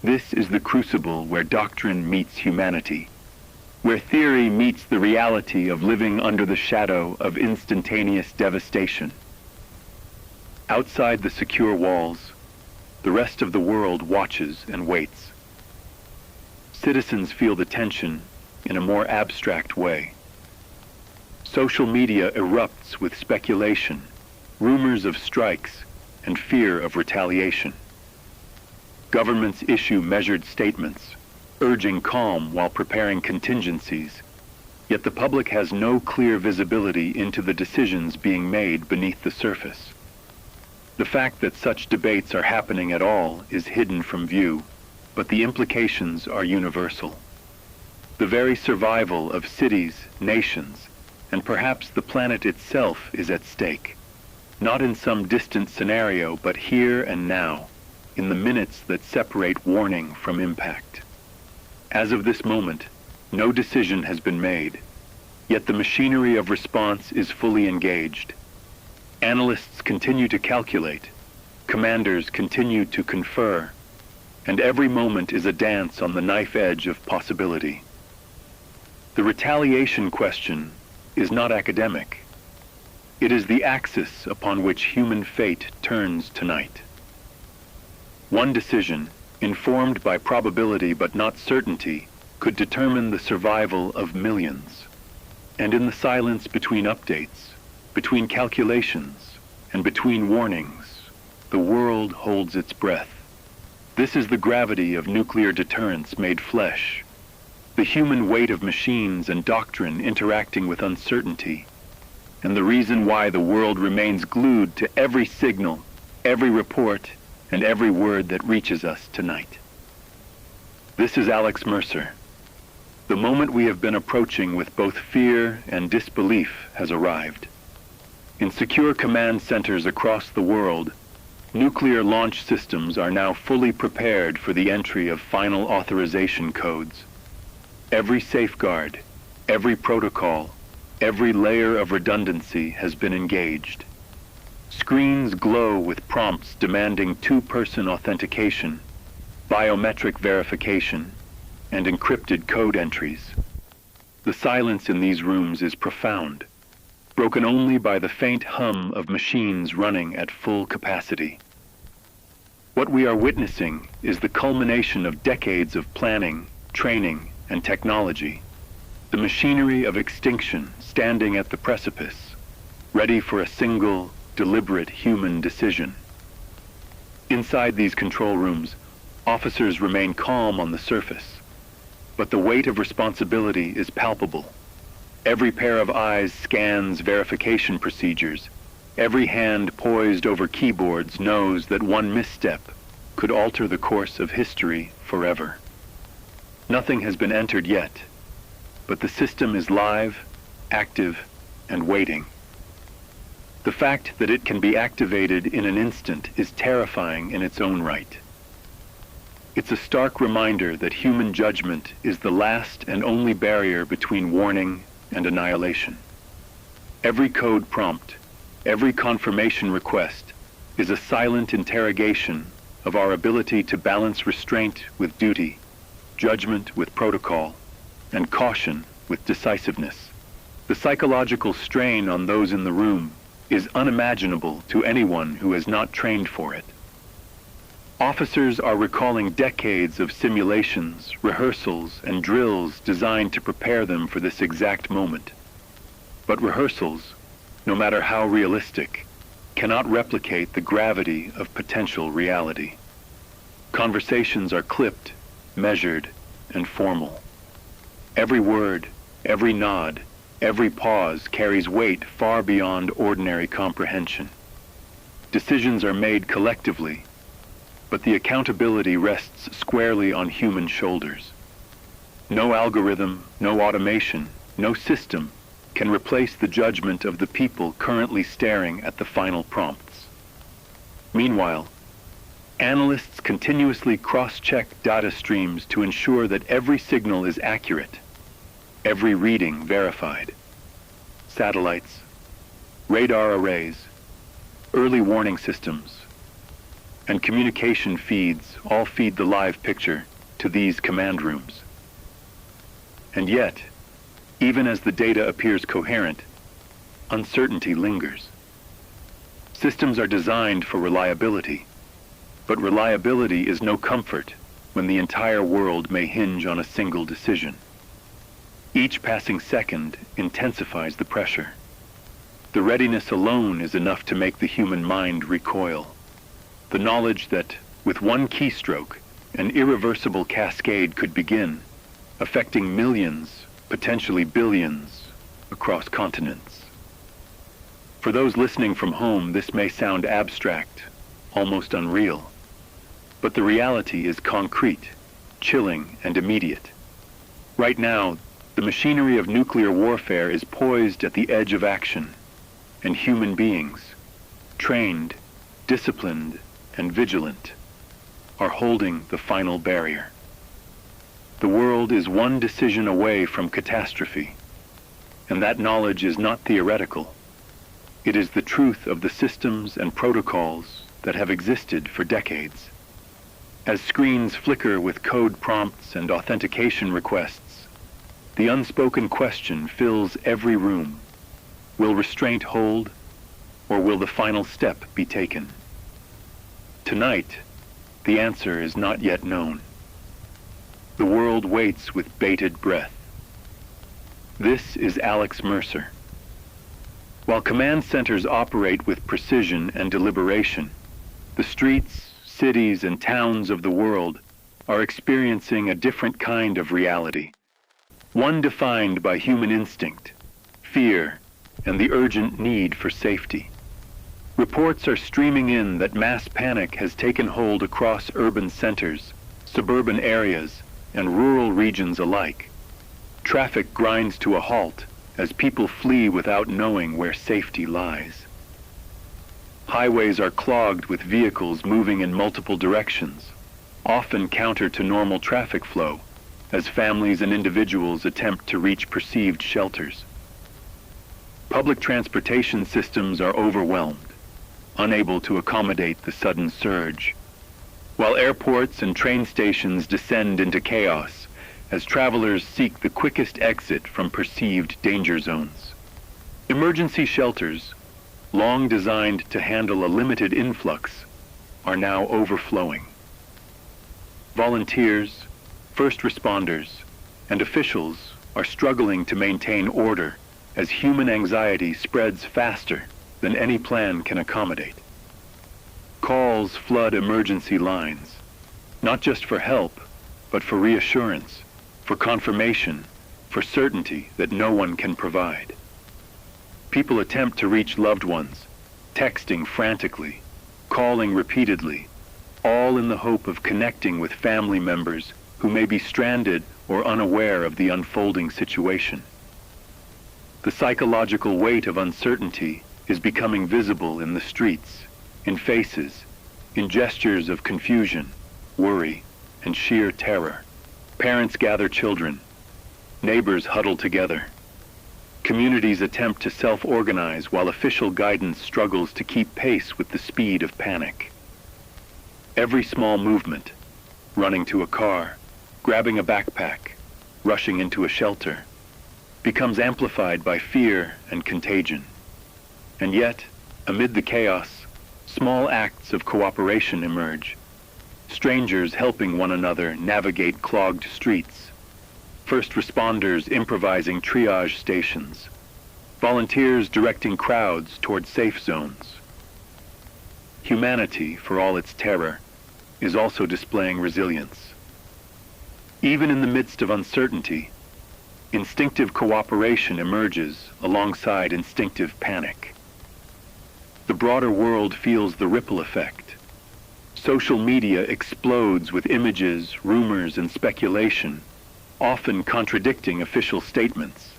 This is the crucible where doctrine meets humanity, where theory meets the reality of living under the shadow of instantaneous devastation. Outside the secure walls, the rest of the world watches and waits. Citizens feel the tension in a more abstract way. Social media erupts with speculation, rumors of strikes, and fear of retaliation. Governments issue measured statements, urging calm while preparing contingencies, yet the public has no clear visibility into the decisions being made beneath the surface. The fact that such debates are happening at all is hidden from view, but the implications are universal. The very survival of cities, nations, and perhaps the planet itself is at stake, not in some distant scenario, but here and now, in the minutes that separate warning from impact. As of this moment, no decision has been made, yet the machinery of response is fully engaged. Analysts continue to calculate, commanders continue to confer, and every moment is a dance on the knife edge of possibility. The retaliation question is not academic. It is the axis upon which human fate turns tonight. One decision, informed by probability but not certainty, could determine the survival of millions. And in the silence between updates, between calculations, and between warnings, the world holds its breath. This is the gravity of nuclear deterrence made flesh, the human weight of machines and doctrine interacting with uncertainty, and the reason why the world remains glued to every signal, every report, and every word that reaches us tonight. This is Alex Mercer. The moment we have been approaching with both fear and disbelief has arrived. In secure command centers across the world, nuclear launch systems are now fully prepared for the entry of final authorization codes. Every safeguard, every protocol, every layer of redundancy has been engaged. Screens glow with prompts demanding two-person authentication, biometric verification, and encrypted code entries. The silence in these rooms is profound, broken only by the faint hum of machines running at full capacity. What we are witnessing is the culmination of decades of planning, training, and technology, the machinery of extinction standing at the precipice, ready for a single, deliberate human decision. Inside these control rooms, officers remain calm on the surface, but the weight of responsibility is palpable. Every pair of eyes scans verification procedures. Every hand poised over keyboards knows that one misstep could alter the course of history forever. Nothing has been entered yet, but the system is live, active, and waiting. The fact that it can be activated in an instant is terrifying in its own right. It's a stark reminder that human judgment is the last and only barrier between warning and annihilation. Every code prompt, every confirmation request is a silent interrogation of our ability to balance restraint with duty, judgment with protocol, and caution with decisiveness. The psychological strain on those in the room is unimaginable to anyone who has not trained for it. Officers are recalling decades of simulations, rehearsals, and drills designed to prepare them for this exact moment. But rehearsals, no matter how realistic, cannot replicate the gravity of potential reality. Conversations are clipped, measured, and formal. Every word, every nod, every pause carries weight far beyond ordinary comprehension. Decisions are made collectively, but the accountability rests squarely on human shoulders. No algorithm, no automation, no system can replace the judgment of the people currently staring at the final prompts. Meanwhile, analysts continuously cross-check data streams to ensure that every signal is accurate, every reading verified. Satellites, radar arrays, early warning systems, and communication feeds all feed the live picture to these command rooms. And yet, even as the data appears coherent, uncertainty lingers. Systems are designed for reliability, but reliability is no comfort when the entire world may hinge on a single decision. Each passing second intensifies the pressure. The readiness alone is enough to make the human mind recoil. The knowledge that, with one keystroke, an irreversible cascade could begin, affecting millions, potentially billions, across continents. For those listening from home, this may sound abstract, almost unreal. But the reality is concrete, chilling, and immediate. Right now, the machinery of nuclear warfare is poised at the edge of action, and human beings, trained, disciplined, and vigilant, are holding the final barrier. The world is one decision away from catastrophe, and that knowledge is not theoretical. It is the truth of the systems and protocols that have existed for decades. As screens flicker with code prompts and authentication requests, the unspoken question fills every room. Will restraint hold, or will the final step be taken? Tonight, the answer is not yet known. The world waits with bated breath. This is Alex Mercer. While command centers operate with precision and deliberation, the streets, cities, and towns of the world are experiencing a different kind of reality, one defined by human instinct, fear, and the urgent need for safety. Reports are streaming in that mass panic has taken hold across urban centers, suburban areas, and rural regions alike. Traffic grinds to a halt as people flee without knowing where safety lies. Highways are clogged with vehicles moving in multiple directions, often counter to normal traffic flow, as families and individuals attempt to reach perceived shelters. Public transportation systems are overwhelmed, unable to accommodate the sudden surge, while airports and train stations descend into chaos as travelers seek the quickest exit from perceived danger zones. Emergency shelters, long designed to handle a limited influx, are now overflowing. Volunteers, first responders, and officials are struggling to maintain order as human anxiety spreads faster than any plan can accommodate. Calls flood emergency lines, not just for help, but for reassurance, for confirmation, for certainty that no one can provide. People attempt to reach loved ones, texting frantically, calling repeatedly, all in the hope of connecting with family members who may be stranded or unaware of the unfolding situation. The psychological weight of uncertainty is becoming visible in the streets, in faces, in gestures of confusion, worry, and sheer terror. Parents gather children. Neighbors huddle together. Communities attempt to self-organize while official guidance struggles to keep pace with the speed of panic. Every small movement, running to a car, grabbing a backpack, rushing into a shelter, becomes amplified by fear and contagion. And yet, amid the chaos, small acts of cooperation emerge. Strangers helping one another navigate clogged streets. First responders improvising triage stations. Volunteers directing crowds toward safe zones. Humanity, for all its terror, is also displaying resilience. Even in the midst of uncertainty, instinctive cooperation emerges alongside instinctive panic. The broader world feels the ripple effect. Social media explodes with images, rumors, and speculation, often contradicting official statements.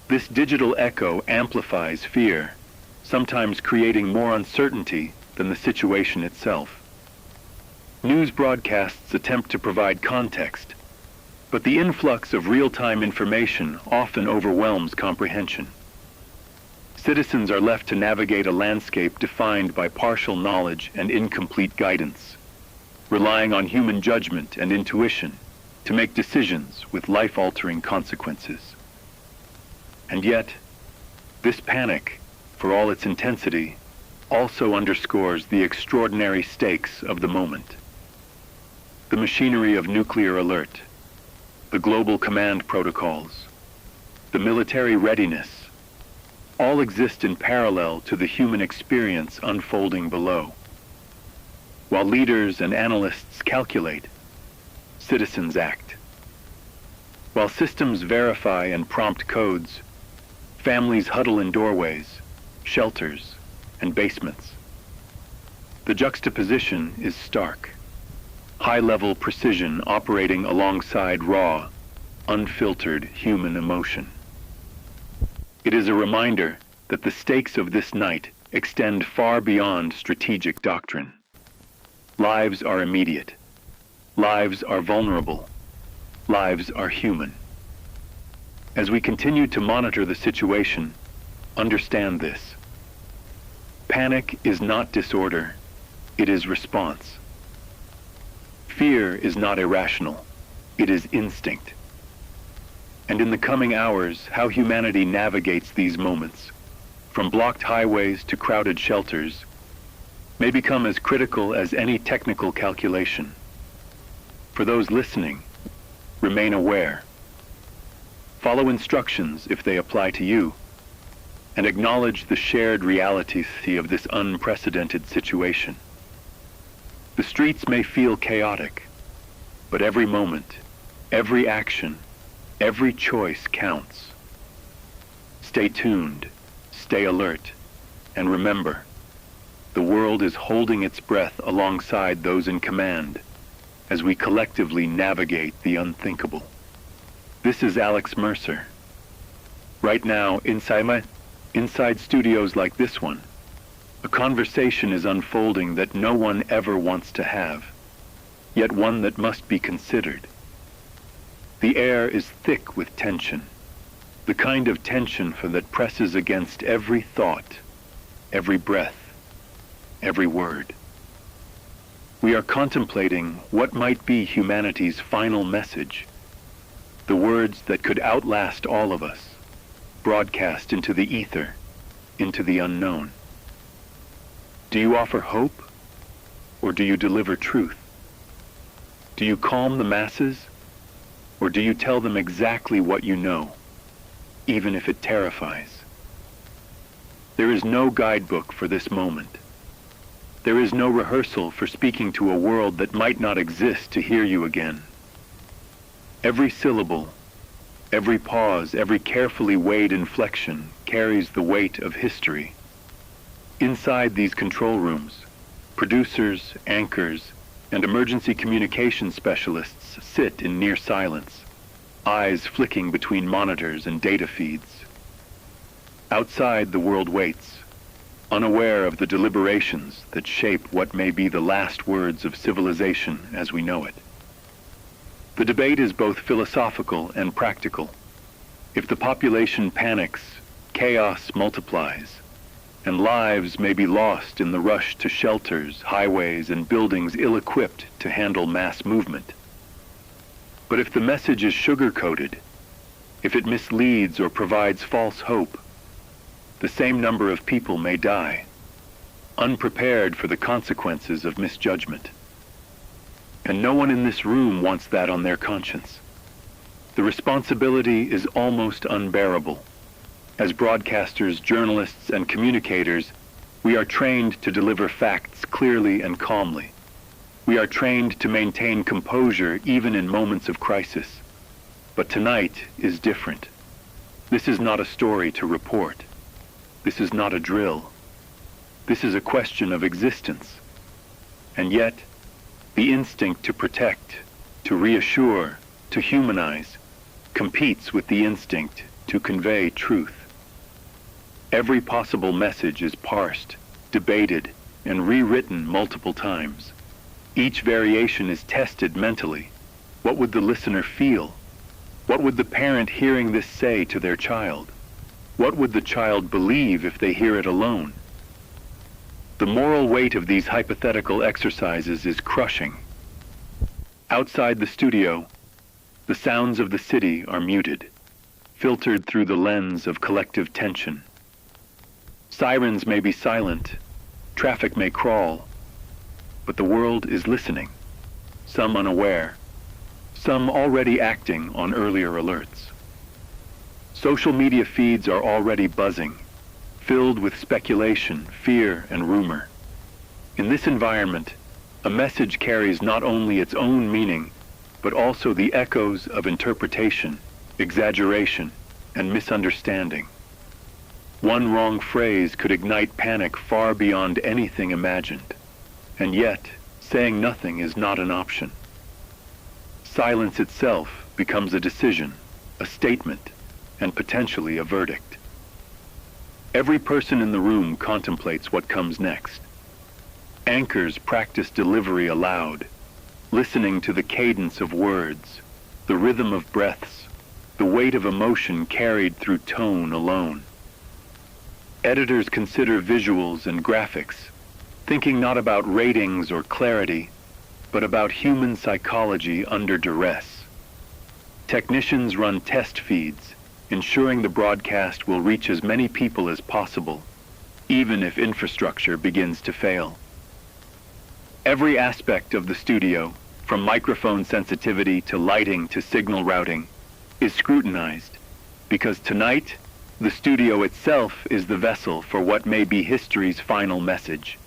This digital echo amplifies fear, sometimes creating more uncertainty than the situation itself. News broadcasts attempt to provide context, but the influx of real-time information often overwhelms comprehension. Citizens are left to navigate a landscape defined by partial knowledge and incomplete guidance, relying on human judgment and intuition to make decisions with life-altering consequences. And yet, this panic, for all its intensity, also underscores the extraordinary stakes of the moment. The machinery of nuclear alert, the global command protocols, the military readiness, all exist in parallel to the human experience unfolding below. While leaders and analysts calculate, citizens act. While systems verify and prompt codes, families huddle in doorways, shelters, and basements. The juxtaposition is stark. High-level precision operating alongside raw, unfiltered human emotion. It is a reminder that the stakes of this night extend far beyond strategic doctrine. Lives are immediate. Lives are vulnerable. Lives are human. As we continue to monitor the situation, understand this. Panic is not disorder, it is response. Fear is not irrational, it is instinct. And in the coming hours, how humanity navigates these moments, from blocked highways to crowded shelters, may become as critical as any technical calculation. For those listening, remain aware. Follow instructions if they apply to you, and acknowledge the shared reality of this unprecedented situation. The streets may feel chaotic, but every moment, every action, every choice counts. Stay tuned, stay alert, and remember, the world is holding its breath alongside those in command as we collectively navigate the unthinkable. This is Alex Mercer. Right now, inside studios like this one, a conversation is unfolding that no one ever wants to have, yet one that must be considered. The air is thick with tension, the kind of tension that presses against every thought, every breath, every word. We are contemplating what might be humanity's final message, the words that could outlast all of us, broadcast into the ether, into the unknown. Do you offer hope, or do you deliver truth? Do you calm the masses, or do you tell them exactly what you know, even if it terrifies? There is no guidebook for this moment. There is no rehearsal for speaking to a world that might not exist to hear you again. Every syllable, every pause, every carefully weighed inflection carries the weight of history. Inside these control rooms, producers, anchors, and emergency communication specialists sit in near silence, eyes flicking between monitors and data feeds. Outside, the world waits, unaware of the deliberations that shape what may be the last words of civilization as we know it. The debate is both philosophical and practical. If the population panics, chaos multiplies, and lives may be lost in the rush to shelters, highways, and buildings ill-equipped to handle mass movement. But if the message is sugar-coated, if it misleads or provides false hope, the same number of people may die, unprepared for the consequences of misjudgment. And no one in this room wants that on their conscience. The responsibility is almost unbearable. As broadcasters, journalists, and communicators, we are trained to deliver facts clearly and calmly. We are trained to maintain composure even in moments of crisis. But tonight is different. This is not a story to report. This is not a drill. This is a question of existence. And yet, the instinct to protect, to reassure, to humanize, competes with the instinct to convey truth. Every possible message is parsed, debated, and rewritten multiple times. Each variation is tested mentally. What would the listener feel? What would the parent hearing this say to their child? What would the child believe if they hear it alone? The moral weight of these hypothetical exercises is crushing. Outside the studio, the sounds of the city are muted, filtered through the lens of collective tension. Sirens may be silent, traffic may crawl, but the world is listening, some unaware, some already acting on earlier alerts. Social media feeds are already buzzing, filled with speculation, fear, and rumor. In this environment, a message carries not only its own meaning, but also the echoes of interpretation, exaggeration, and misunderstanding. One wrong phrase could ignite panic far beyond anything imagined. And yet, saying nothing is not an option. Silence itself becomes a decision, a statement, and potentially a verdict. Every person in the room contemplates what comes next. Anchors practice delivery aloud, listening to the cadence of words, the rhythm of breaths, the weight of emotion carried through tone alone. Editors consider visuals and graphics, thinking not about ratings or clarity, but about human psychology under duress. Technicians run test feeds, ensuring the broadcast will reach as many people as possible, even if infrastructure begins to fail. Every aspect of the studio, from microphone sensitivity to lighting to signal routing, is scrutinized, because tonight, the studio itself is the vessel for what may be history's final message.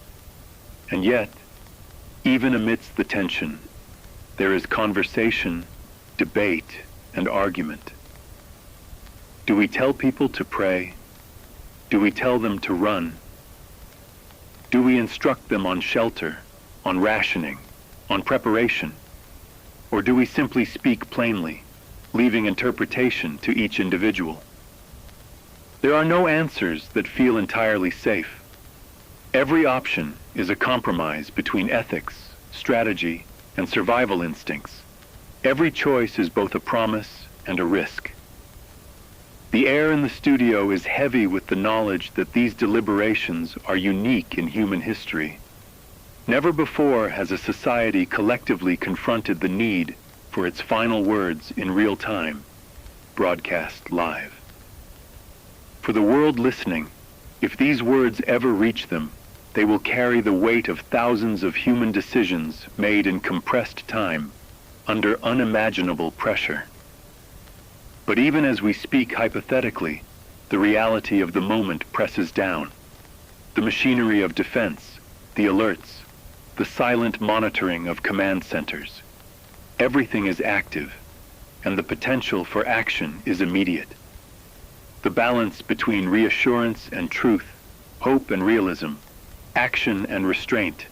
And yet, even amidst the tension, there is conversation, debate, and argument. Do we tell people to pray? Do we tell them to run? Do we instruct them on shelter, on rationing, on preparation? Or do we simply speak plainly, leaving interpretation to each individual? There are no answers that feel entirely safe. Every option is a compromise between ethics, strategy, and survival instincts. Every choice is both a promise and a risk. The air in the studio is heavy with the knowledge that these deliberations are unique in human history. Never before has a society collectively confronted the need for its final words in real time, broadcast live. For the world listening, if these words ever reach them, they will carry the weight of thousands of human decisions made in compressed time, under unimaginable pressure. But even as we speak hypothetically, the reality of the moment presses down. The machinery of defense, the alerts, the silent monitoring of command centers. Everything is active, and the potential for action is immediate. The balance between reassurance and truth, hope and realism, action and restraint,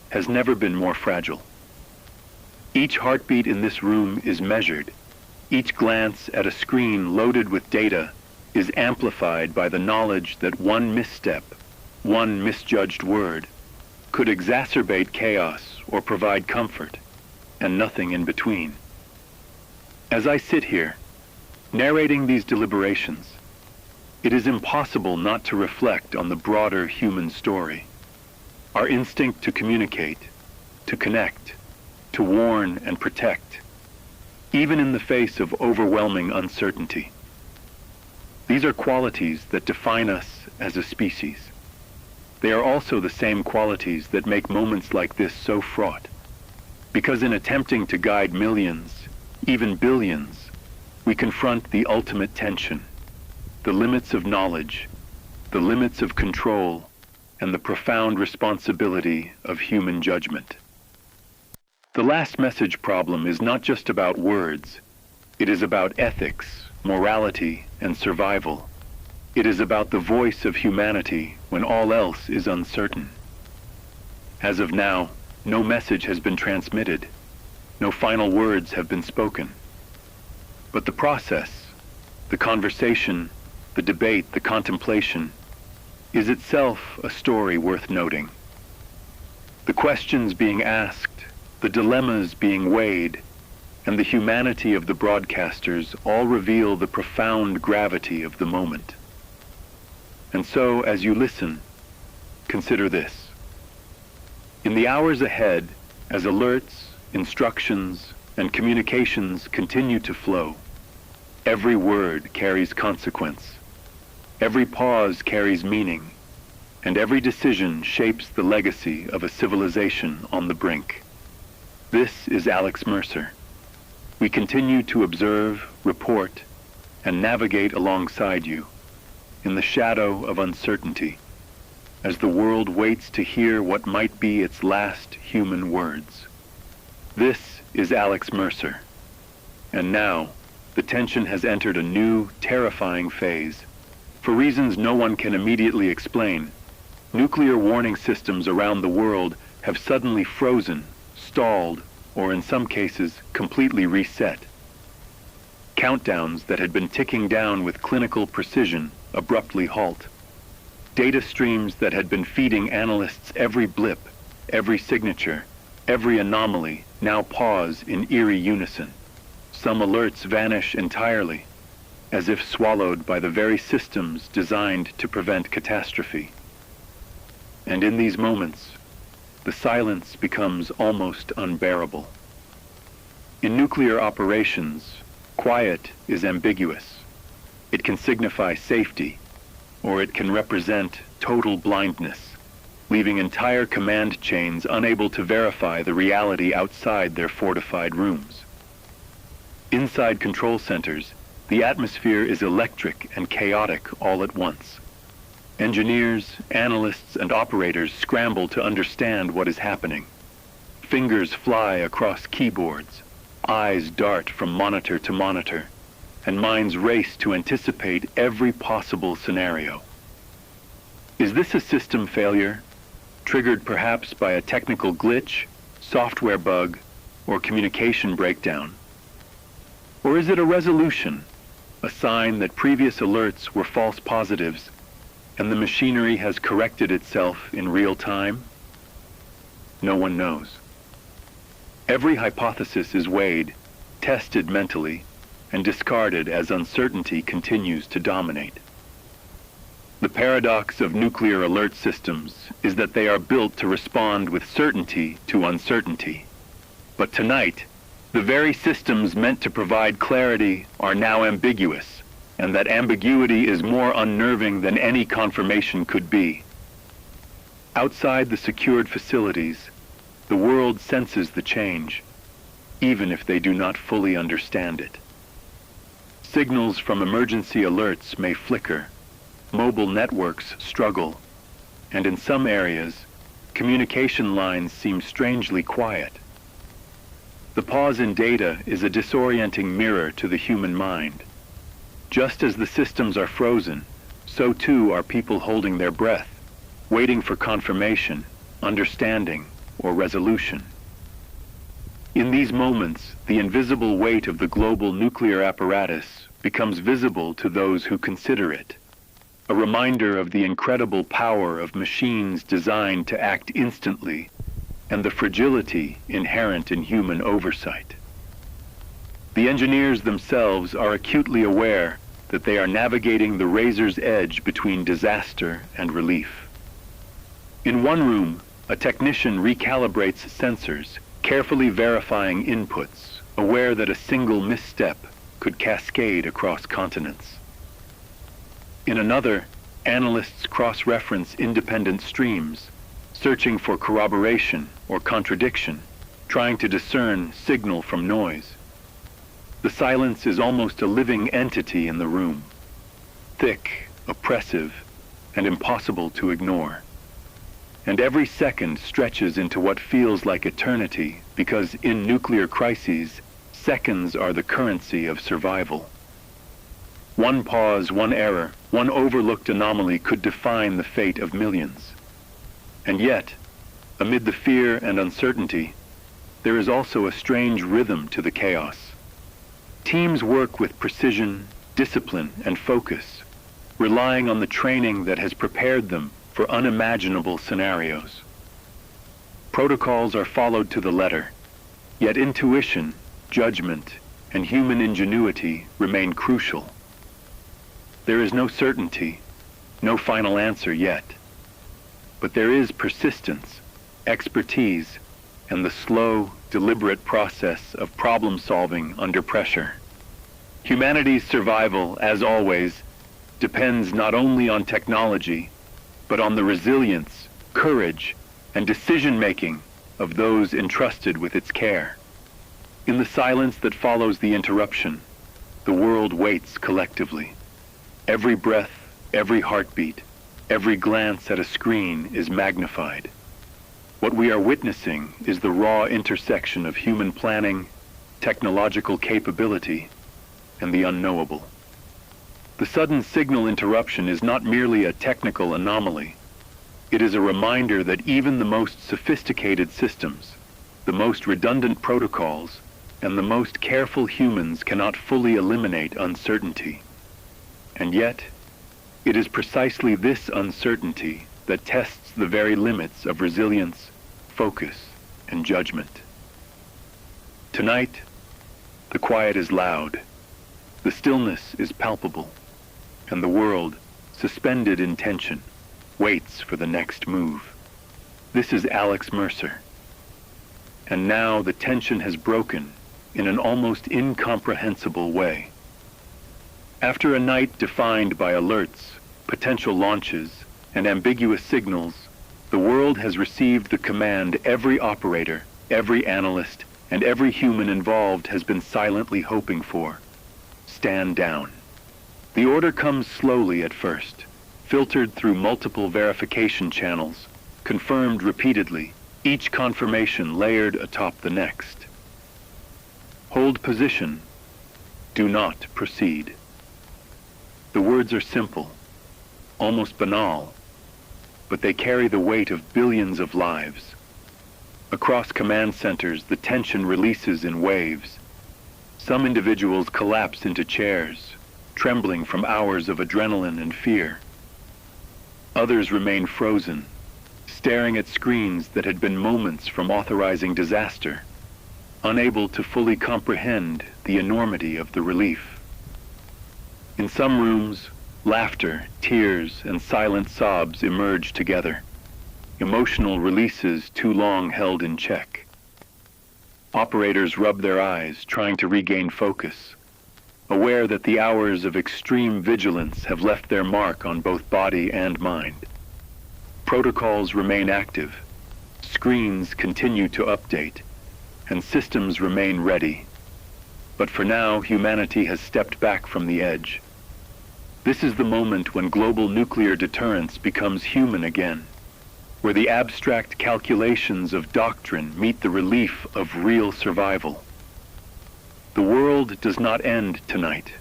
has never been more fragile. Each heartbeat in this room is measured. Each glance at a screen loaded with data is amplified by the knowledge that one misstep, one misjudged word, could exacerbate chaos or provide comfort, and nothing in between. As I sit here, narrating these deliberations, it is impossible not to reflect on the broader human story. Our instinct to communicate, to connect, to warn and protect, even in the face of overwhelming uncertainty. These are qualities that define us as a species. They are also the same qualities that make moments like this so fraught. Because in attempting to guide millions, even billions, we confront the ultimate tension, the limits of knowledge, the limits of control, and the profound responsibility of human judgment. The last message problem is not just about words. It is about ethics, morality, and survival. It is about the voice of humanity when all else is uncertain. As of now, no message has been transmitted. No final words have been spoken. But the process, the conversation, the debate, the contemplation, is itself a story worth noting. The questions being asked, the dilemmas being weighed, and the humanity of the broadcasters all reveal the profound gravity of the moment. And so, as you listen, consider this. In the hours ahead, as alerts, instructions, and communications continue to flow, every word carries consequence. Every pause carries meaning, and every decision shapes the legacy of a civilization on the brink. This is Alex Mercer. We continue to observe, report, and navigate alongside you in the shadow of uncertainty as the world waits to hear what might be its last human words. This is Alex Mercer. And now, the tension has entered a new, terrifying phase. For reasons no one can immediately explain, nuclear warning systems around the world have suddenly frozen, stalled, or in some cases, completely reset. Countdowns that had been ticking down with clinical precision abruptly halt. Data streams that had been feeding analysts every blip, every signature, every anomaly now pause in eerie unison. Some alerts vanish entirely, as if swallowed by the very systems designed to prevent catastrophe. And in these moments, the silence becomes almost unbearable. In nuclear operations, quiet is ambiguous. It can signify safety, or it can represent total blindness, leaving entire command chains unable to verify the reality outside their fortified rooms. Inside control centers, the atmosphere is electric and chaotic all at once. Engineers, analysts, and operators scramble to understand what is happening. Fingers fly across keyboards, eyes dart from monitor to monitor, and minds race to anticipate every possible scenario. Is this a system failure, triggered perhaps by a technical glitch, software bug, or communication breakdown? Or is it a resolution, a sign that previous alerts were false positives, and the machinery has corrected itself in real time? No one knows. Every hypothesis is weighed, tested mentally, and discarded as uncertainty continues to dominate. The paradox of nuclear alert systems is that they are built to respond with certainty to uncertainty. But tonight, the very systems meant to provide clarity are now ambiguous, and that ambiguity is more unnerving than any confirmation could be. Outside the secured facilities, the world senses the change, even if they do not fully understand it. Signals from emergency alerts may flicker, mobile networks struggle, and in some areas, communication lines seem strangely quiet. The pause in data is a disorienting mirror to the human mind. Just as the systems are frozen, so too are people holding their breath, waiting for confirmation, understanding, or resolution. In these moments, the invisible weight of the global nuclear apparatus becomes visible to those who consider it, a reminder of the incredible power of machines designed to act instantly and the fragility inherent in human oversight. The engineers themselves are acutely aware that they are navigating the razor's edge between disaster and relief. In one room, a technician recalibrates sensors, carefully verifying inputs, aware that a single misstep could cascade across continents. In another, analysts cross-reference independent streams, searching for corroboration or contradiction, trying to discern signal from noise. The silence is almost a living entity in the room, thick, oppressive, and impossible to ignore. And every second stretches into what feels like eternity because in nuclear crises, seconds are the currency of survival. One pause, one error, one overlooked anomaly could define the fate of millions. And yet, amid the fear and uncertainty, there is also a strange rhythm to the chaos. Teams work with precision, discipline, and focus, relying on the training that has prepared them for unimaginable scenarios. Protocols are followed to the letter, yet intuition, judgment, and human ingenuity remain crucial. There is no certainty, no final answer yet. But there is persistence, expertise, and the slow, deliberate process of problem-solving under pressure. Humanity's survival, as always, depends not only on technology, but on the resilience, courage, and decision-making of those entrusted with its care. In the silence that follows the interruption, the world waits collectively. Every breath, every heartbeat, every glance at a screen is magnified. What we are witnessing is the raw intersection of human planning, technological capability, and the unknowable. The sudden signal interruption is not merely a technical anomaly. It is a reminder that even the most sophisticated systems, the most redundant protocols, and the most careful humans cannot fully eliminate uncertainty. And yet, it is precisely this uncertainty that tests the very limits of resilience, focus, and judgment. Tonight, the quiet is loud, the stillness is palpable, and the world, suspended in tension, waits for the next move. This is Alex Mercer. And now the tension has broken in an almost incomprehensible way. After a night defined by alerts, potential launches, and ambiguous signals, the world has received the command every operator, every analyst, and every human involved has been silently hoping for. Stand down. The order comes slowly at first, filtered through multiple verification channels, confirmed repeatedly, each confirmation layered atop the next. Hold position. Do not proceed. The words are simple, almost banal, but they carry the weight of billions of lives. Across command centers, the tension releases in waves. Some individuals collapse into chairs, trembling from hours of adrenaline and fear. Others remain frozen, staring at screens that had been moments from authorizing disaster, unable to fully comprehend the enormity of the relief. In some rooms, laughter, tears, and silent sobs emerge together, emotional releases too long held in check. Operators rub their eyes, trying to regain focus, aware that the hours of extreme vigilance have left their mark on both body and mind. Protocols remain active, screens continue to update, and systems remain ready. But for now, humanity has stepped back from the edge. This is the moment when global nuclear deterrence becomes human again, where the abstract calculations of doctrine meet the relief of real survival. The world does not end tonight,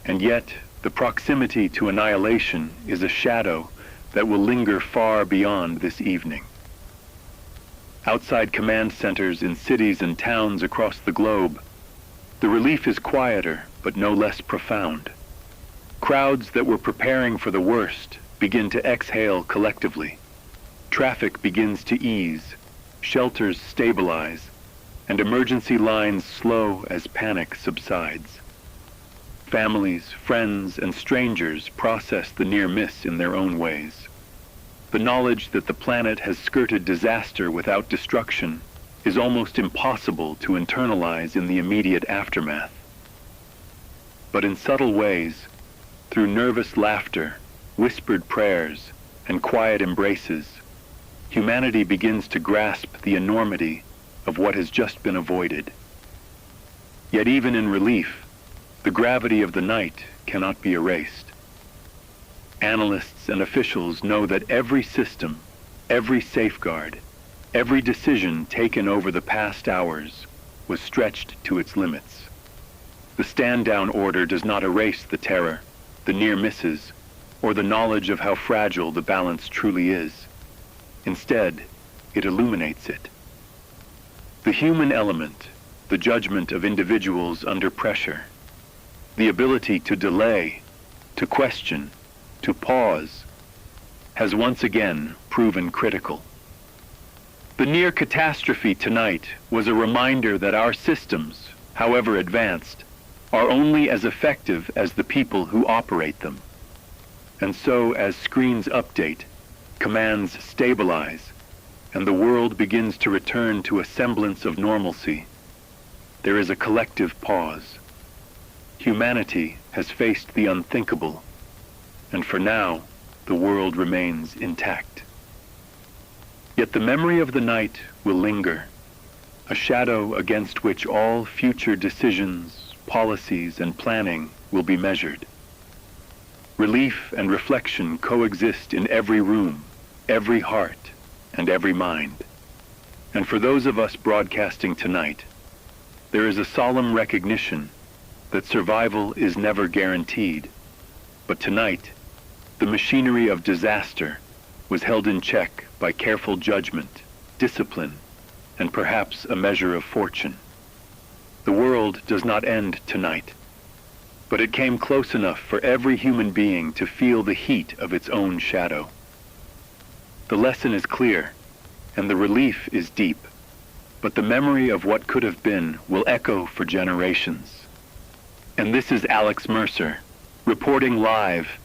and yet the proximity to annihilation is a shadow that will linger far beyond this evening. Outside command centers in cities and towns across the globe, the relief is quieter but no less profound. Crowds that were preparing for the worst begin to exhale collectively. Traffic begins to ease, shelters stabilize, and emergency lines slow as panic subsides. Families, friends, and strangers process the near miss in their own ways. The knowledge that the planet has skirted disaster without destruction is almost impossible to internalize in the immediate aftermath. But in subtle ways, through nervous laughter, whispered prayers, and quiet embraces, humanity begins to grasp the enormity of what has just been avoided. Yet even in relief, the gravity of the night cannot be erased. Analysts and officials know that every system, every safeguard, every decision taken over the past hours was stretched to its limits. The stand-down order does not erase the terror, the near misses, or the knowledge of how fragile the balance truly is. Instead, it illuminates it. The human element, the judgment of individuals under pressure, the ability to delay, to question, to pause, has once again proven critical. The near catastrophe tonight was a reminder that our systems, however advanced, are only as effective as the people who operate them. And so, as screens update, commands stabilize, and the world begins to return to a semblance of normalcy, there is a collective pause. Humanity has faced the unthinkable, and for now, the world remains intact. Yet the memory of the night will linger, a shadow against which all future decisions, policies, and planning will be measured. Relief and reflection coexist in every room, every heart, and every mind. And for those of us broadcasting tonight, there is a solemn recognition that survival is never guaranteed, but tonight, the machinery of disaster was held in check by careful judgment, discipline, and perhaps a measure of fortune. The world does not end tonight, but it came close enough for every human being to feel the heat of its own shadow. The lesson is clear, and the relief is deep, but the memory of what could have been will echo for generations. And this is Alex Mercer, reporting live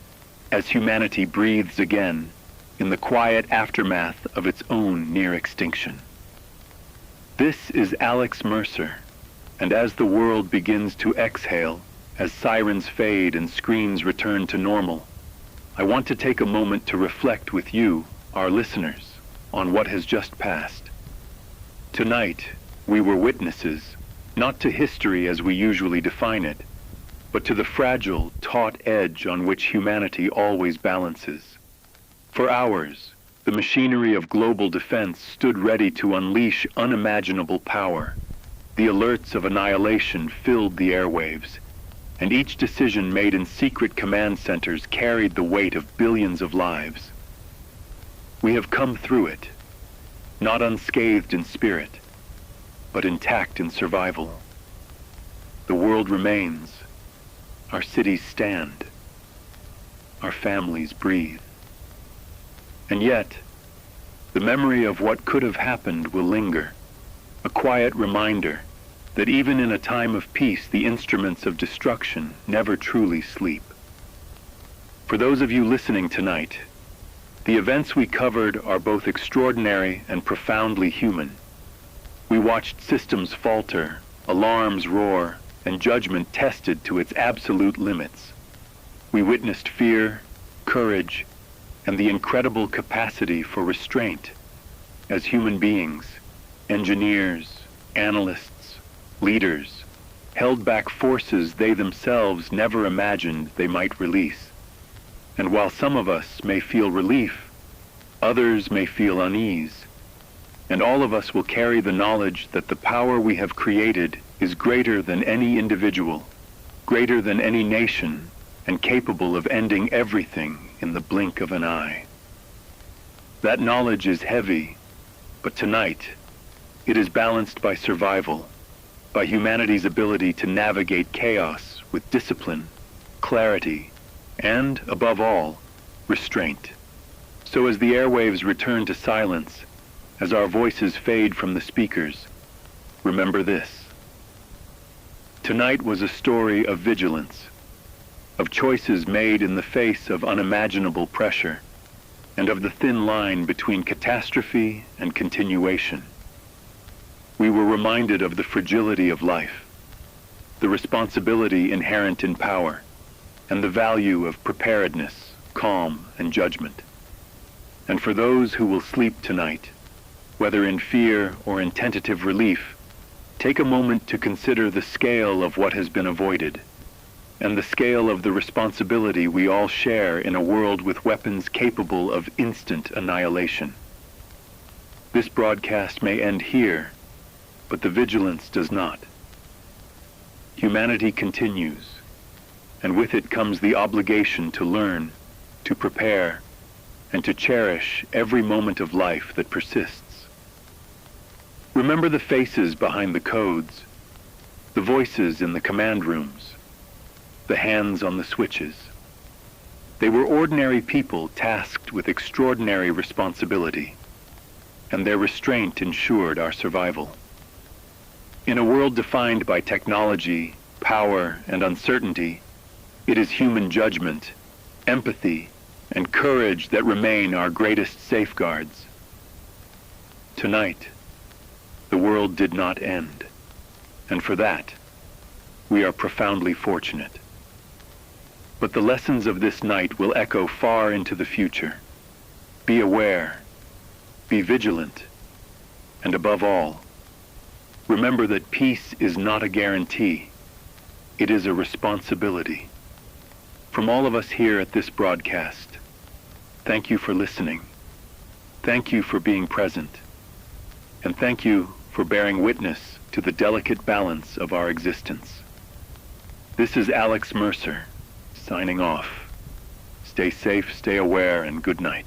as humanity breathes again in the quiet aftermath of its own near extinction. This is Alex Mercer, and as the world begins to exhale, as sirens fade and screens return to normal, I want to take a moment to reflect with you, our listeners, on what has just passed. Tonight, we were witnesses, not to history as we usually define it, but to the fragile, taut edge on which humanity always balances. For hours, the machinery of global defense stood ready to unleash unimaginable power. The alerts of annihilation filled the airwaves, and each decision made in secret command centers carried the weight of billions of lives. We have come through it, not unscathed in spirit, but intact in survival. The world remains. Our cities stand. Our families breathe. And yet, the memory of what could have happened will linger, a quiet reminder that even in a time of peace, the instruments of destruction never truly sleep. For those of you listening tonight, the events we covered are both extraordinary and profoundly human. We watched systems falter, alarms roar, and judgment tested to its absolute limits. We witnessed fear, courage, and the incredible capacity for restraint as human beings, engineers, analysts, leaders, held back forces they themselves never imagined they might release. And while some of us may feel relief, Others may feel unease, and all of us will carry the knowledge that the power we have created is greater than any individual, greater than any nation, and capable of ending everything in the blink of an eye. That knowledge is heavy, but tonight, it is balanced by survival, by humanity's ability to navigate chaos with discipline, clarity, and, above all, restraint. So as the airwaves return to silence, as our voices fade from the speakers, remember this. Tonight was a story of vigilance, of choices made in the face of unimaginable pressure, and of the thin line between catastrophe and continuation. We were reminded of the fragility of life, the responsibility inherent in power, and the value of preparedness, calm, and judgment. And for those who will sleep tonight, whether in fear or in tentative relief, take a moment to consider the scale of what has been avoided, and the scale of the responsibility we all share in a world with weapons capable of instant annihilation. This broadcast may end here, but the vigilance does not. Humanity continues, and with it comes the obligation to learn, to prepare, and to cherish every moment of life that persists. Remember the faces behind the codes, the voices in the command rooms, the hands on the switches. They were ordinary people tasked with extraordinary responsibility, and their restraint ensured our survival. In a world defined by technology, power, and uncertainty, it is human judgment, empathy, and courage that remain our greatest safeguards. Tonight, the world did not end, and for that, we are profoundly fortunate. But the lessons of this night will echo far into the future. Be aware, be vigilant, and above all, remember that peace is not a guarantee. It is a responsibility. From all of us here at this broadcast, thank you for listening. Thank you for being present. And thank you for bearing witness to the delicate balance of our existence. This is Alex Mercer, signing off. Stay safe, stay aware, and good night.